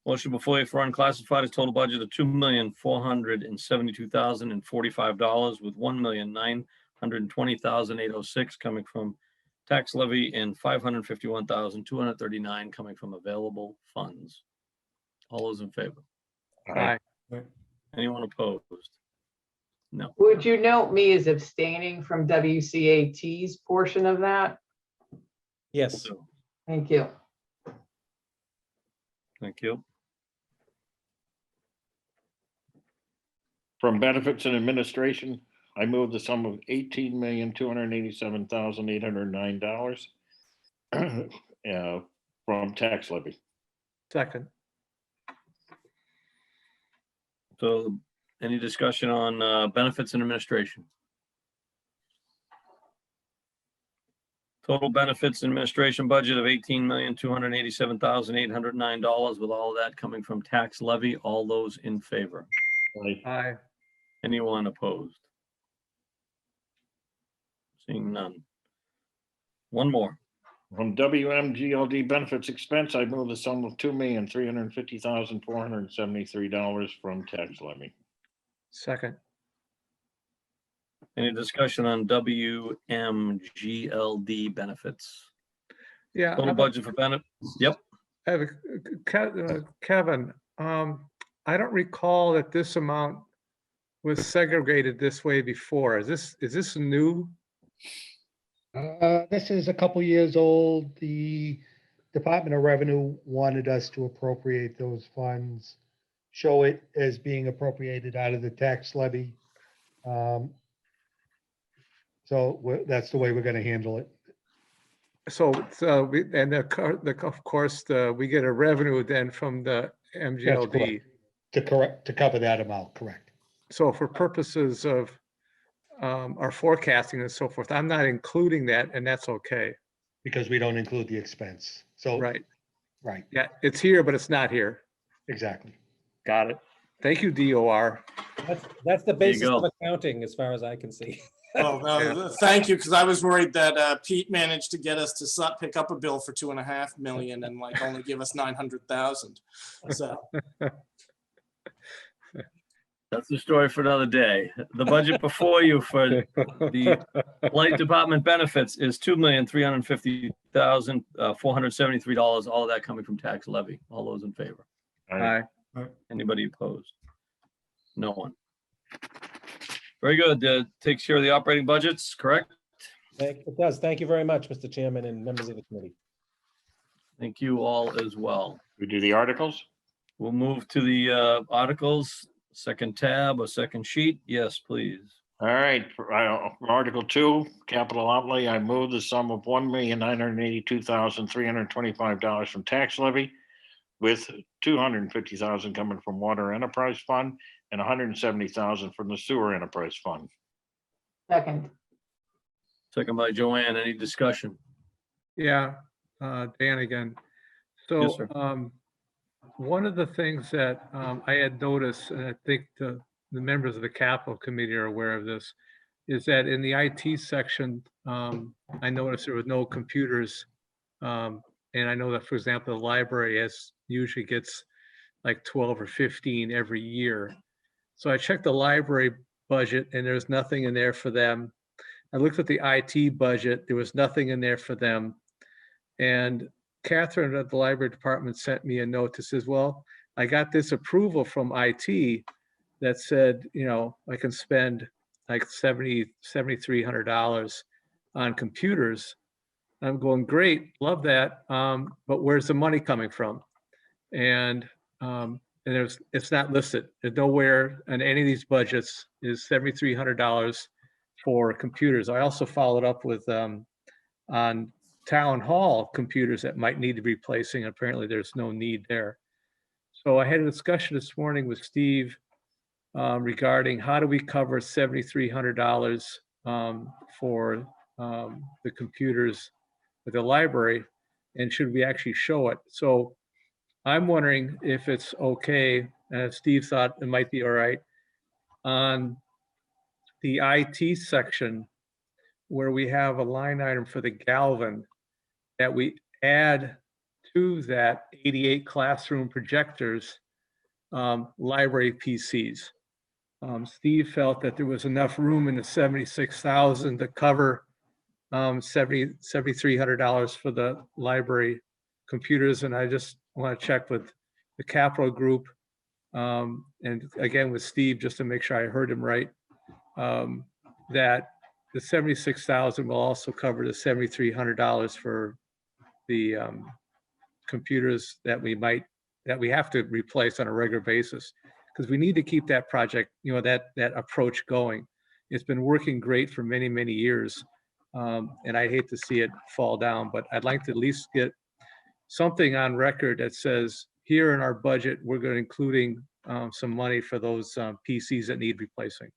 Motion before you for unclassified is total budget of $2,472,045 with $1,920,806 coming from tax levy and $551,239 coming from available funds. All those in favor? Aye. Anyone opposed? No. Would you note me as abstaining from WCAT's portion of that? Yes. Thank you. Thank you. From benefits and administration, I move the sum of $18,287,809 from tax levy. Second. So any discussion on benefits and administration? Total benefits and administration budget of $18,287,809 with all of that coming from tax levy. All those in favor? Aye. Anyone opposed? Seeing none. One more. From WMGLD benefits expense, I move the sum of $2,350,473 from tax levy. Second. Any discussion on WMGLD benefits? Yeah. Total budget for benefits? Yep. Kevin, I don't recall that this amount was segregated this way before. Is this new? This is a couple years old. The Department of Revenue wanted us to appropriate those funds, show it as being appropriated out of the tax levy. So that's the way we're going to handle it. So we, and of course, we get a revenue then from the That's MGLD. correct. To cover that amount, correct. So for purposes of our forecasting and so forth, I'm not including that, and that's okay. Because we don't include the expense. So, Right. right, Yeah, it's here, but it's not here. exactly. Got it. Thank you, DOR. That's the There you basis go. of accounting, as far as I can see. Well, no, thank you, because I was worried that Pete managed to get us to pick up a bill for 2.5 million and like only give us 900,000. So That's the story for another day. The budget before you for the light department benefits is $2,350,473. All of that coming from tax levy. All those in favor? Aye. Anybody opposed? No one. Very good. Takes care of the operating budgets, correct? It does. Thank you very much, Mr. Chairman and members of the committee. Thank you all as well. We do the articles? We'll move to the articles, second tab or second sheet. Yes, please. All right, for Article 2, capital outlay, I move the sum of $1,982,325 from tax levy, with $250,000 coming from water enterprise fund and $170,000 from the sewer enterprise fund. Second, Second by Joanne. Any discussion? Yeah, Dan again. Yes, So, sir. one of the things that I had noticed, and I think the members of the capital committee are aware of this, is that in the IT section, I noticed there was no computers. And I know that, for example, the library usually gets like 12 or 15 every year. So I checked the library budget and there's nothing in there for them. I looked at the IT budget, there was nothing in there for them. And Catherine at the library department sent me a note that says, well, I got this approval from IT that said, you know, I can spend like $7,300 on computers. I'm going, great, love that. But where's the money coming from? And it's not listed. There's nowhere in any of these budgets is $7,300 for computers. I also followed up with on town hall computers that might need to be replacing. Apparently there's no need there. So I had a discussion this morning with Steve regarding how do we cover $7,300 for the computers at the library, and should we actually show it? So I'm wondering if it's okay, and Steve thought it might be all right, on the IT section where we have a line item for the Galvin, that we add to that 88 classroom projectors, library PCs. Steve felt that there was enough room in the 76,000 to cover $7,300 for the library computers. And I just want to check with the capital group and again with Steve, just to make sure I heard him right, that the 76,000 will also cover the $7,300 for the computers that we have to replace on a regular basis, because we need to keep that project, you know, that approach going. It's been working great for many, many years. And I hate to see it fall down, but I'd like to at least get something on record that says here in our budget, we're going to including some money for those PCs that need replacing.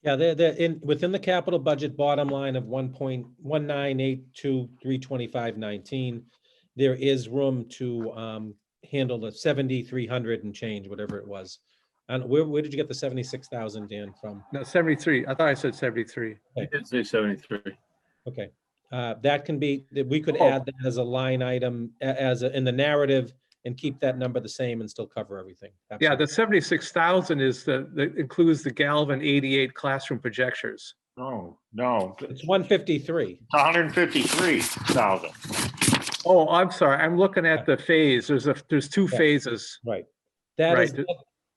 Yeah, they're within the capital budget bottom line of 1.198232519. There is room to handle the 7,300 and change, whatever it was. And where did you get the 76,000, Dan, from? No, 73. I thought I said 73. I did say 73. Okay, that can be, we could Oh. add that as a line item in the narrative and keep that number the same and still cover everything. Yeah, the Absolutely. 76,000 is that includes the Galvin 88 classroom projectors. No, It's 153. it's 153,000. Oh, I'm sorry. I'm looking at the phase. There's two Yeah. phases. Right. That is, Right.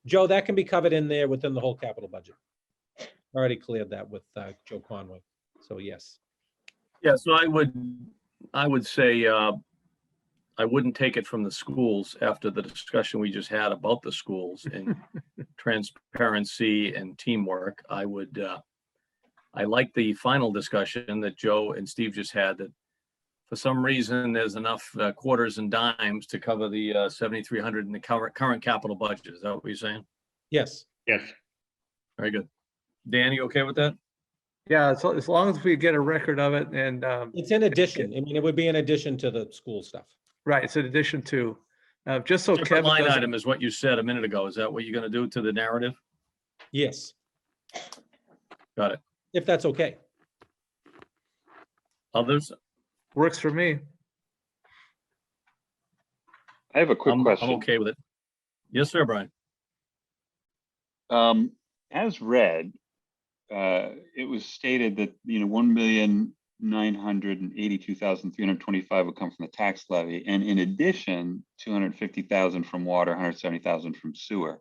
Joe, that can be covered in there within the whole capital budget. Already cleared that with Joe Conway. So yes. Yeah, so I would say I wouldn't take it from the schools after the discussion we just had about the schools and transparency and teamwork. I like the final discussion that Joe and Steve just had, that for some reason there's enough quarters and dimes to cover the 7,300 in the current capital budget. Is that what you're saying? Yes. Yes. Very good. Dan, you okay with that? Yeah, so as long as we get a record of it and, It's in addition. I mean, it would be in addition to the school stuff. right, it's in addition to, just so Different Kevin line doesn't, item is what you said a minute ago. Is that what you're going to do to the narrative? Yes, Got it. if that's okay. Others? works for me. I have a quick I'm question. okay with it. Yes, sir, Brian. As read, it was stated that, 1,982,325 would come from the tax levy. And in addition, 250,000 from water, 170,000 from sewer.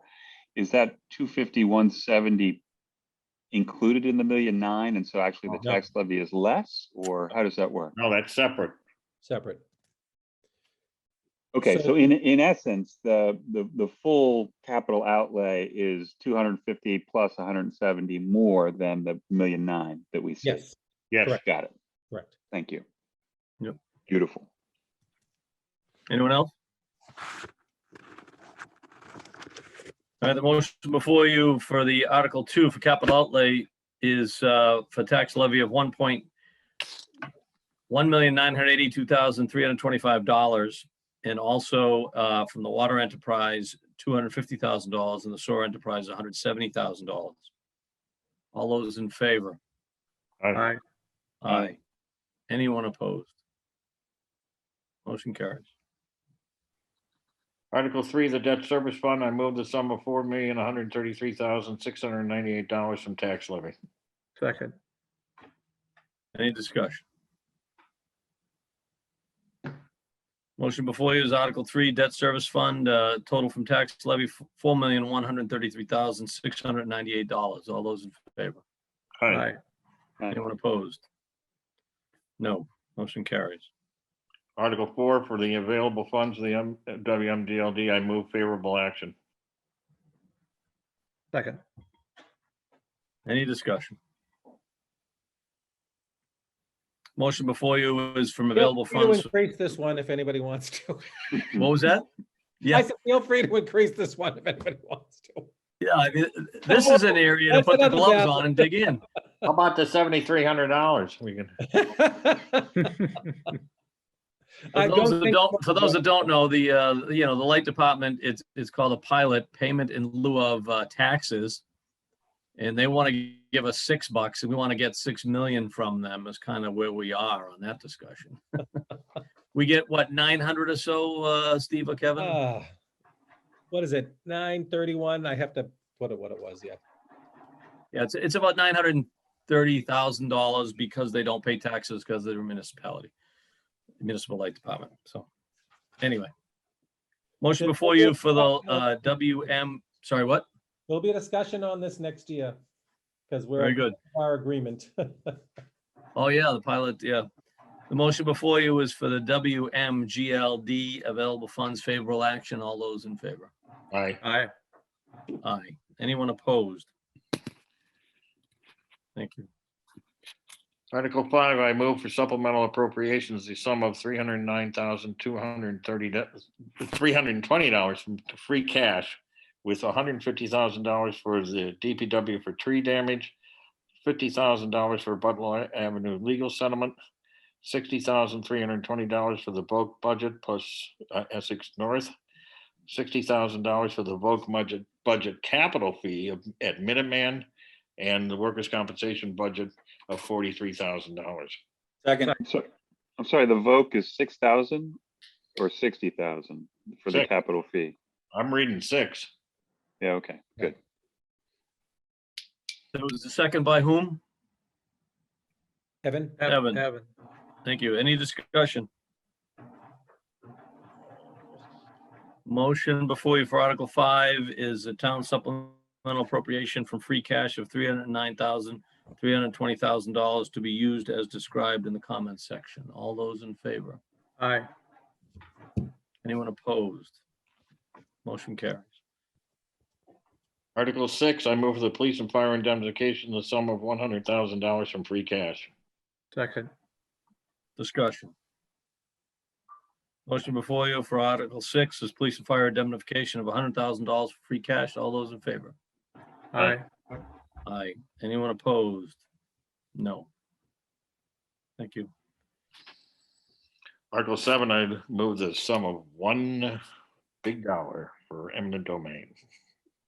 Is that 250, 170 included in the 1,000,009? And so actually the No. tax levy is less, or how does that work? No, that's separate. Separate. Okay, So- so in essence, the full capital outlay is 250 plus 170 more than the 1,000,009 that we see. Yes, Yes. Correct. Got it. correct. Thank you. Yep. Beautiful. Anyone else? All right, the motion before you for the Article 2 for capital outlay is for tax levy of $1,982,325. And also from the water enterprise, $250,000, and the sewer enterprise, $170,000. All those in favor? Aye. Aye. Anyone opposed? Motion carries. Article 3, the debt service fund, I move the sum of $4,133,698 from tax levy. Second. Any discussion? Motion before you is Article 3, debt service fund, total from tax levy, $4,133,698. All those in favor? Aye. Anyone opposed? No. Motion carries. Article 4, for the available funds of the WMDLD, I move favorable action. Second. Any discussion? Motion before you is from available Feel free funds. to increase this one if anybody wants to. What was that? I Yeah, said, feel free to increase this one if anybody wants to. yeah. I mean, this is an area to That's put the another gloves battle. on and dig in. How about the $7,300? We can, I For those don't that think- don't, for those that don't know, the light department, it's called a pilot payment in lieu of taxes. And they want to give us $6 and we want to get 6 million from them is kind of where we are on that discussion. We get what, 900 or so, Steve or Kevin? What is it? 931? I have to put it what it was, yeah. Yeah, it's about $930,000 because they don't pay taxes because they're a municipality, municipal light department. So anyway. Motion before you for the sorry, what? There'll be a discussion on this next year because we're Very good. our agreement. Oh, yeah, the pilot, yeah. The motion before you is for the WMGLD available funds favorable action. All those in favor? aye. Aye. Aye. Anyone opposed? Thank you. Article 5, I move for supplemental appropriations, the sum of $320 from free cash, with $150,000 for the DPW for tree damage, $50,000 for Butler Avenue legal settlement, $60,320 for the Voc budget plus Essex North, $60,000 for the Voc budget capital fee at Minuteman, and the workers' compensation budget of $43,000. Second. I'm sorry, the VOC is 6,000 or 60,000 for the Six. capital fee? I'm reading 6. Yeah, okay, good. That was the second by whom? Evan? Evan. Evan. Thank you. Any discussion? Motion before you for Article 5 is a town supplemental appropriation from free cash of $309,320,000 to be used as described in the comments section. All those in favor? Aye. Anyone opposed? Motion carries. Article 6, I move for the police and fire indemnification, the sum of $100,000 from free cash. Second. Discussion. Motion before you for Article 6 is police and fire indemnification of $100,000 for free cash. All those in favor? Aye. Aye. Anyone opposed? No. Thank you. Article 7, I move the sum of $1 big dollar for eminent domain.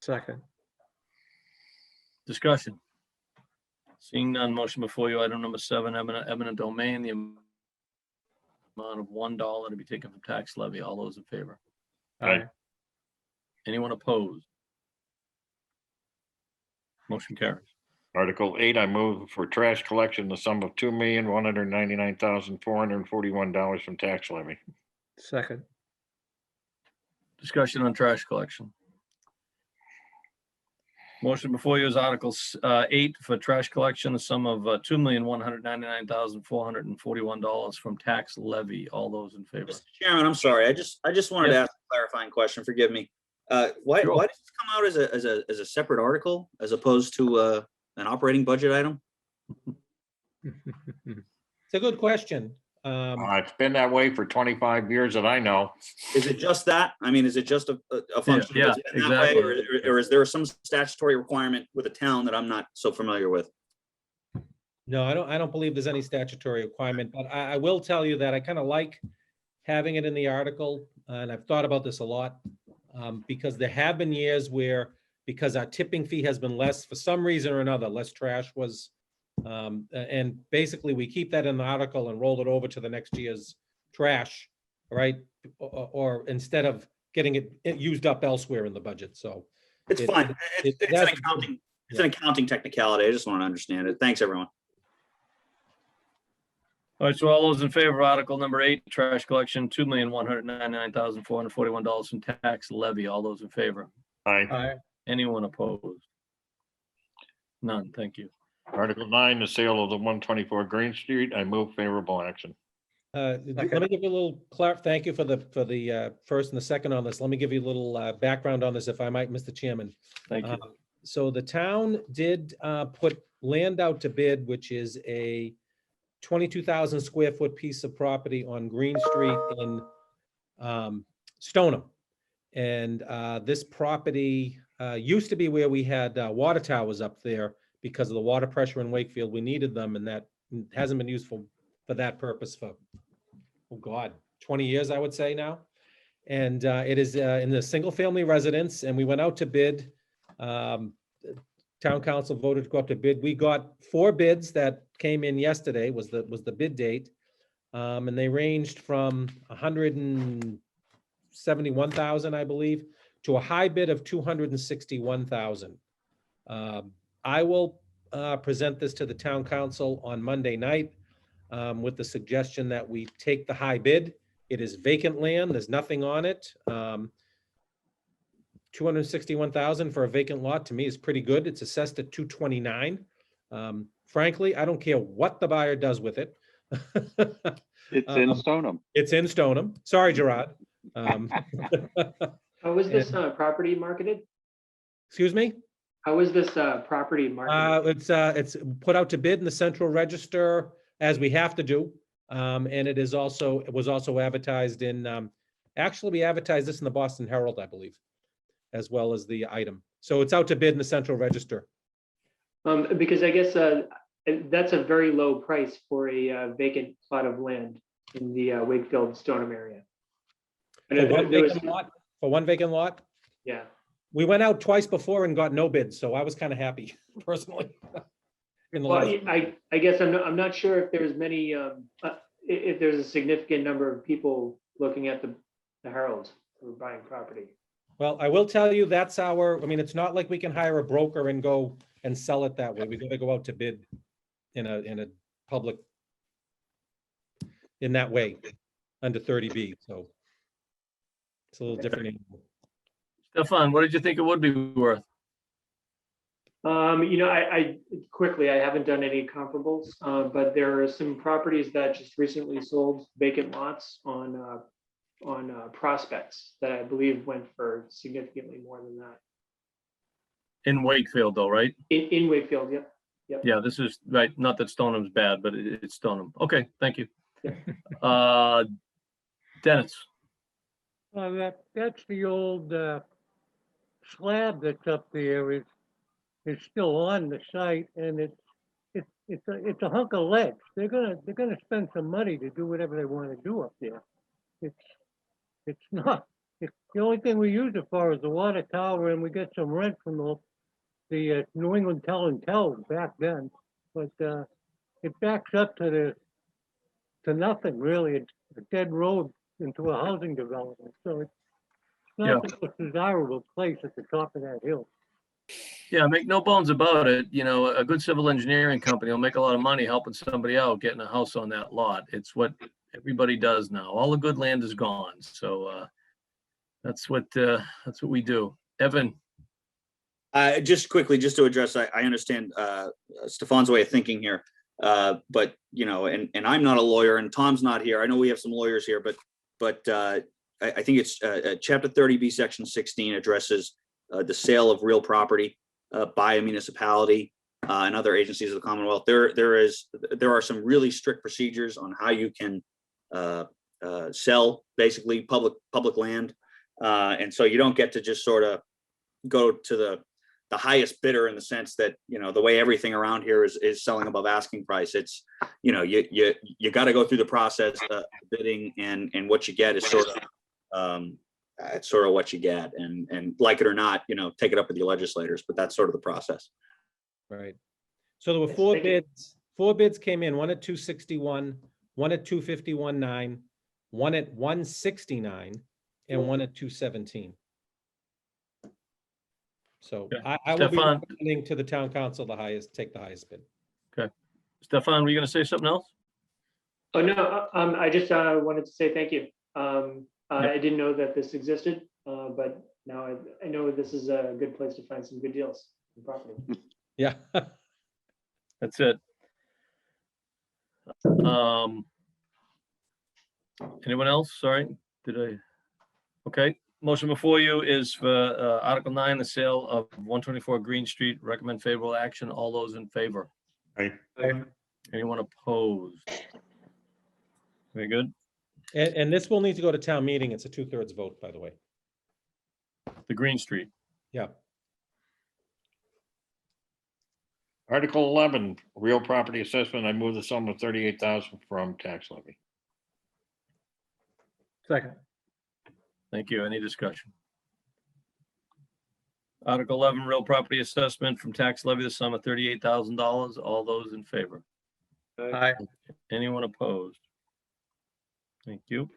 Second. Discussion. Seeing none, motion before you, item number 7, eminent domain, the amount of $1 to be taken from tax levy. All those in favor? Aye. Anyone opposed? Motion carries. Article 8, I move for trash collection, the sum of $2,199,441 from tax levy. Second. Discussion on trash collection. Motion before you is Article 8 for trash collection, the sum of $2,199,441 from tax levy. All those in favor? Mr. Chairman, I'm sorry. I just wanted to Yes. ask a clarifying question. Forgive me. Why Sure. does this come out as a separate article as opposed to an operating budget item? It's a good question. It's been that way for 25 years that I know. Is it just that? I mean, is it just a function? Yeah, of it's been that way, exactly. or is there some statutory requirement with a town that I'm not so familiar with? No, I don't believe there's any statutory requirement, but I will tell you that I kind of like having it in the article, and I've thought about this a lot, because there have been years where, because our tipping fee has been less, for some reason or another, less trash was, and basically we keep that in the article and roll it over to the next year's trash, right? Or instead of getting it used up elsewhere in the budget, so. It's It- fine. it- It's that's an a good- accounting, it's an accounting technicality. I just want to understand it. Thanks, everyone. All right, so all those in favor of Article number 8, trash collection, $2,199,441 from tax levy. All those in favor? Aye. Anyone opposed? None, thank you. Article 9, the sale of the 124 Green Street. I move favorable action. Let me give you a little thank you for the first and the second on this. Let me give you a little background on this, if I might, Mr. Chairman. Thank you. So the town did put land out to bid, which is a 22,000 square foot piece of property on Green Street in Stoneham. And this property used to be where we had water towers up there because of the water pressure in Wakefield. We needed them, and that hasn't been useful for that purpose for, oh God, 20 years, I would say now. And it is in the single family residence, and we went out to bid. Town council voted to go up to bid. We got 4 bids that came in yesterday, was the bid date. And they ranged from 171,000, I believe, to a high bid of 261,000. I will present this to the town council on Monday night with the suggestion that we take the high bid. It is vacant land. There's nothing on it. 261,000 for a vacant lot to me is pretty good. It's assessed at 229. Frankly, I don't care what the buyer does with it. It's in Stoneham. It's in Stoneham. Sorry, Gerard. How is this property marketed? Excuse me? How is this property marketed? It's put out to bid in the Central Register, as we have to do. And it was also advertised in, actually, we advertised this in the Boston Herald, I believe, as well as the item. So it's out to bid in the Central Register. Because I guess that's a very low price for a vacant plot of land in the Wakefield Stoneham area. And For one vacant lot? Yeah. We went out twice before and got no bids, so I was kind of happy personally. Well, I guess I'm not sure if there's many, if there's a significant number of people looking at the Herald who are buying property. Well, I will tell you, that's it's not like we can hire a broker and go and sell it that way. We gotta go out to bid in a public, in that way, under 30B, so it's a little different. animal. Stefan, what did you think it would be worth? I quickly, I haven't done any comparables, but there are some properties that just recently sold vacant lots on prospects that I believe went for significantly more than that. In Wakefield though, right? In Wakefield, yep. Yep. Yeah, this is right. Not that Stoneham's bad, but it's Stoneham. Okay, thank you. Dennis. That's the old slab that's up there is still on the site, and it's a hunk of ledge. They're gonna spend some money to do whatever they want to do up there. It's not. The only thing we use it for is the water tower, and we get some rent from the New England Tell back then. But it backs up to nothing really. It's a dead road into a housing development, so it's not the most desirable place at the top of that hill. Yeah, make no bones about it. You know, a good civil engineering company will make a lot of money helping somebody out getting a house on that lot. It's what everybody does now. All the good land is gone. So that's what we do. Evan, Just quickly, just to address, I understand Stefan's way of thinking here. But, you know, and I'm not a lawyer and Tom's not here. I know we have some lawyers here, but I think it's chapter 30B, section 16 addresses the sale of real property by a municipality and other agencies of the Commonwealth. There are some really strict procedures on how you can sell basically public land. And so you don't get to just sort of go to the highest bidder in the sense that, you know, the way everything around here is selling above asking price. It's, you know, you got to go through the process of bidding, and what you get is sort of it's sort of what you get, and like it or not, you know, take it up with your legislators, but that's sort of the process. Right. So there were four bids. Four bids came in, one at 261, one at 251.9, one at 169, and one at 217. So Okay. I will be Stefan. recommending to the town council take the highest bid. Okay. Stefan, were you going to say something else? Oh, no, I just wanted to say thank you. I didn't know that this existed, but now I know this is a good place to find some good deals on property. Yeah. That's it. Anyone else? Sorry, did I? Okay, motion before you is for Article 9, the sale of 124 Green Street. Recommend favorable action. All those in favor? Aye. Anyone opposed? Very good. And this will need to go to town meeting. It's a 2/3 vote, by the way. The Green Street. Yeah. Article 11, real property assessment. I move the sum of 38,000 from tax levy. Second. Thank you. Any discussion? Article 11, real property assessment from tax levy, the sum of $38,000. All those in favor? Aye. Anyone opposed? Thank you.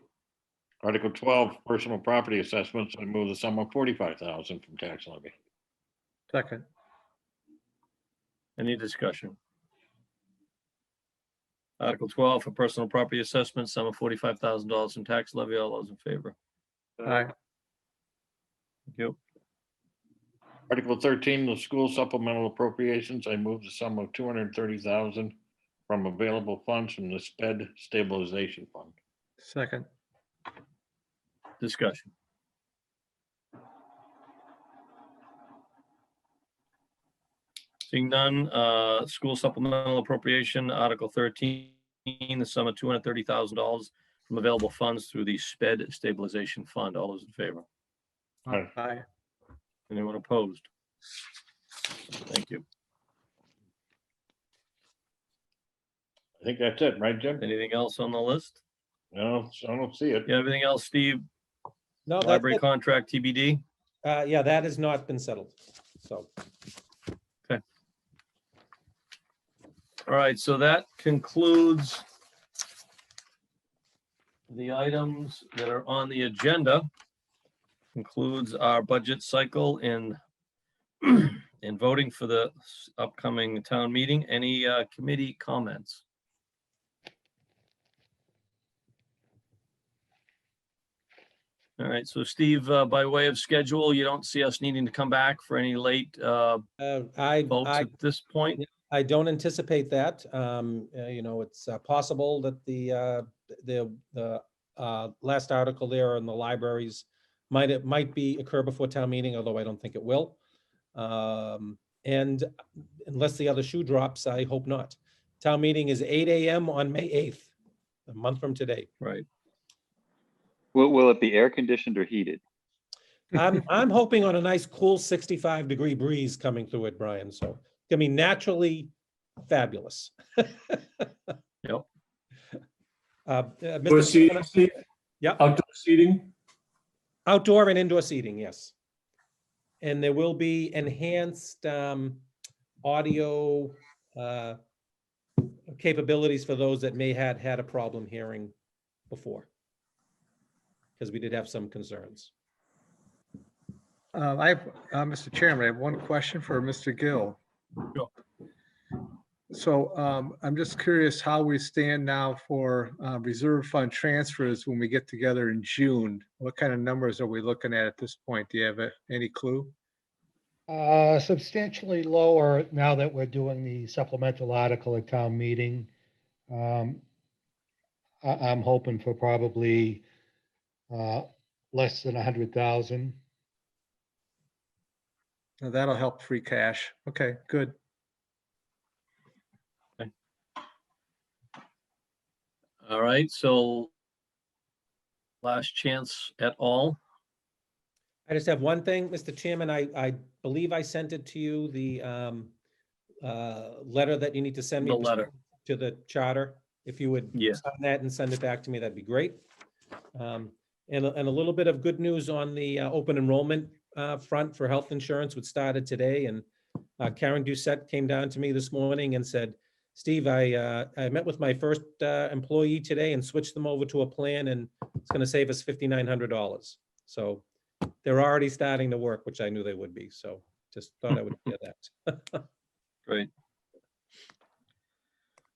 Article 12, personal property assessments. I move the sum of 45,000 from tax levy. Second. Any discussion? Article 12 for personal property assessment, sum of $45,000 from tax levy. All those in favor? Aye. Thank you. Article 13, the school supplemental appropriations. I move the sum of 230,000 from available funds from the SPED stabilization fund. Second. Discussion. Seeing none, school supplemental appropriation, Article 13, the sum of $230,000 from available funds through the SPED stabilization fund. All those in favor? Aye. Anyone opposed? Thank you. I think that's it, right, Jim? Anything else on the list? No, I don't see it. Yeah, everything else, Steve? No, that's Library it. contract TBD? Yeah, that has not been settled. So. All right, so that concludes the items that are on the agenda. Concludes our budget cycle in voting for the upcoming town meeting. Any committee comments? All right, so Steve, by way of schedule, you don't see us needing to come back for any late votes at this point? I don't anticipate that. You know, it's possible that the last article there on the libraries might occur before town meeting, although I don't think it will. And unless the other shoe drops, I hope not. Town meeting is 8 a.m. on May 8th, a month from today. Right. Will it be air conditioned or heated? I'm hoping on a nice cool 65-degree breeze coming through it, Brian. So it's gonna be naturally fabulous. Yep. Mr. Seating, Steve? Yeah. Outdoor seating? Outdoor and indoor seating, yes. And there will be enhanced audio capabilities for those that may had a problem hearing before. Because we did have some concerns. Mr. Chairman, I have one question for Mr. Gill. Sure. So I'm just curious how we stand now for reserve fund transfers when we get together in June. What kind of numbers are we looking at this point? Do you have any clue? Substantially lower now that we're doing the supplemental article at town meeting. I'm hoping for probably less than 100,000. Now, that'll help free cash. Okay, good. All right, so last chance at all. I just have one thing, Mr. Chairman, I believe I sent it to you, the letter that you need to send me. The letter. To the charter. If you would Yeah. sign that and send it back to me, that'd be great. And a little bit of good news on the open enrollment front for health insurance, which started today. And Karen Doucette came down to me this morning and said, Steve, I met with my first employee today and switched them over to a plan, and it's going to save us $5,900. So they're already starting to work, which I knew they would be. So just thought I would hear that. Great.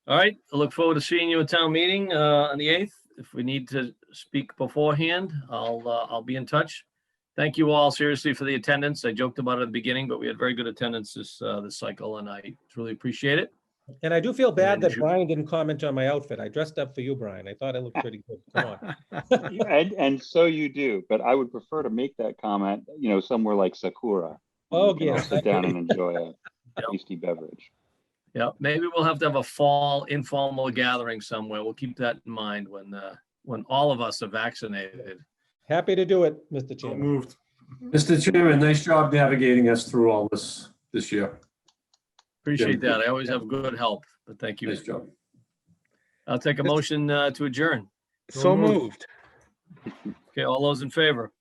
All right, I look forward to seeing you at town meeting on the 8th. If we need to speak beforehand, I'll be in touch. Thank you all seriously for the attendance. I joked about it at the beginning, but we had very good attendance this cycle, and I truly appreciate it. And I do feel bad that you- Brian didn't comment on my outfit. I dressed up for you, Brian. I thought I looked pretty good. Come on. And so you do, but I would prefer to make that comment, somewhere like Sakura. Oh, You can all yes. Sit down and enjoy a Yep. tasty beverage. Yeah, maybe we'll have to have a fall informal gathering somewhere. We'll keep that in mind when all of us are vaccinated. Happy to do it, Mr. So Chairman. moved. Mr. Chairman, nice job navigating us through all this year. Appreciate that. I always have good help, but thank you. Nice job. I'll take a motion to adjourn. So moved. Okay, all those in favor?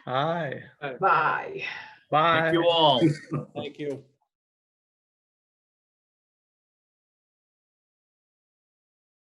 Aye. Bye. Bye. Thank you all. Thank you.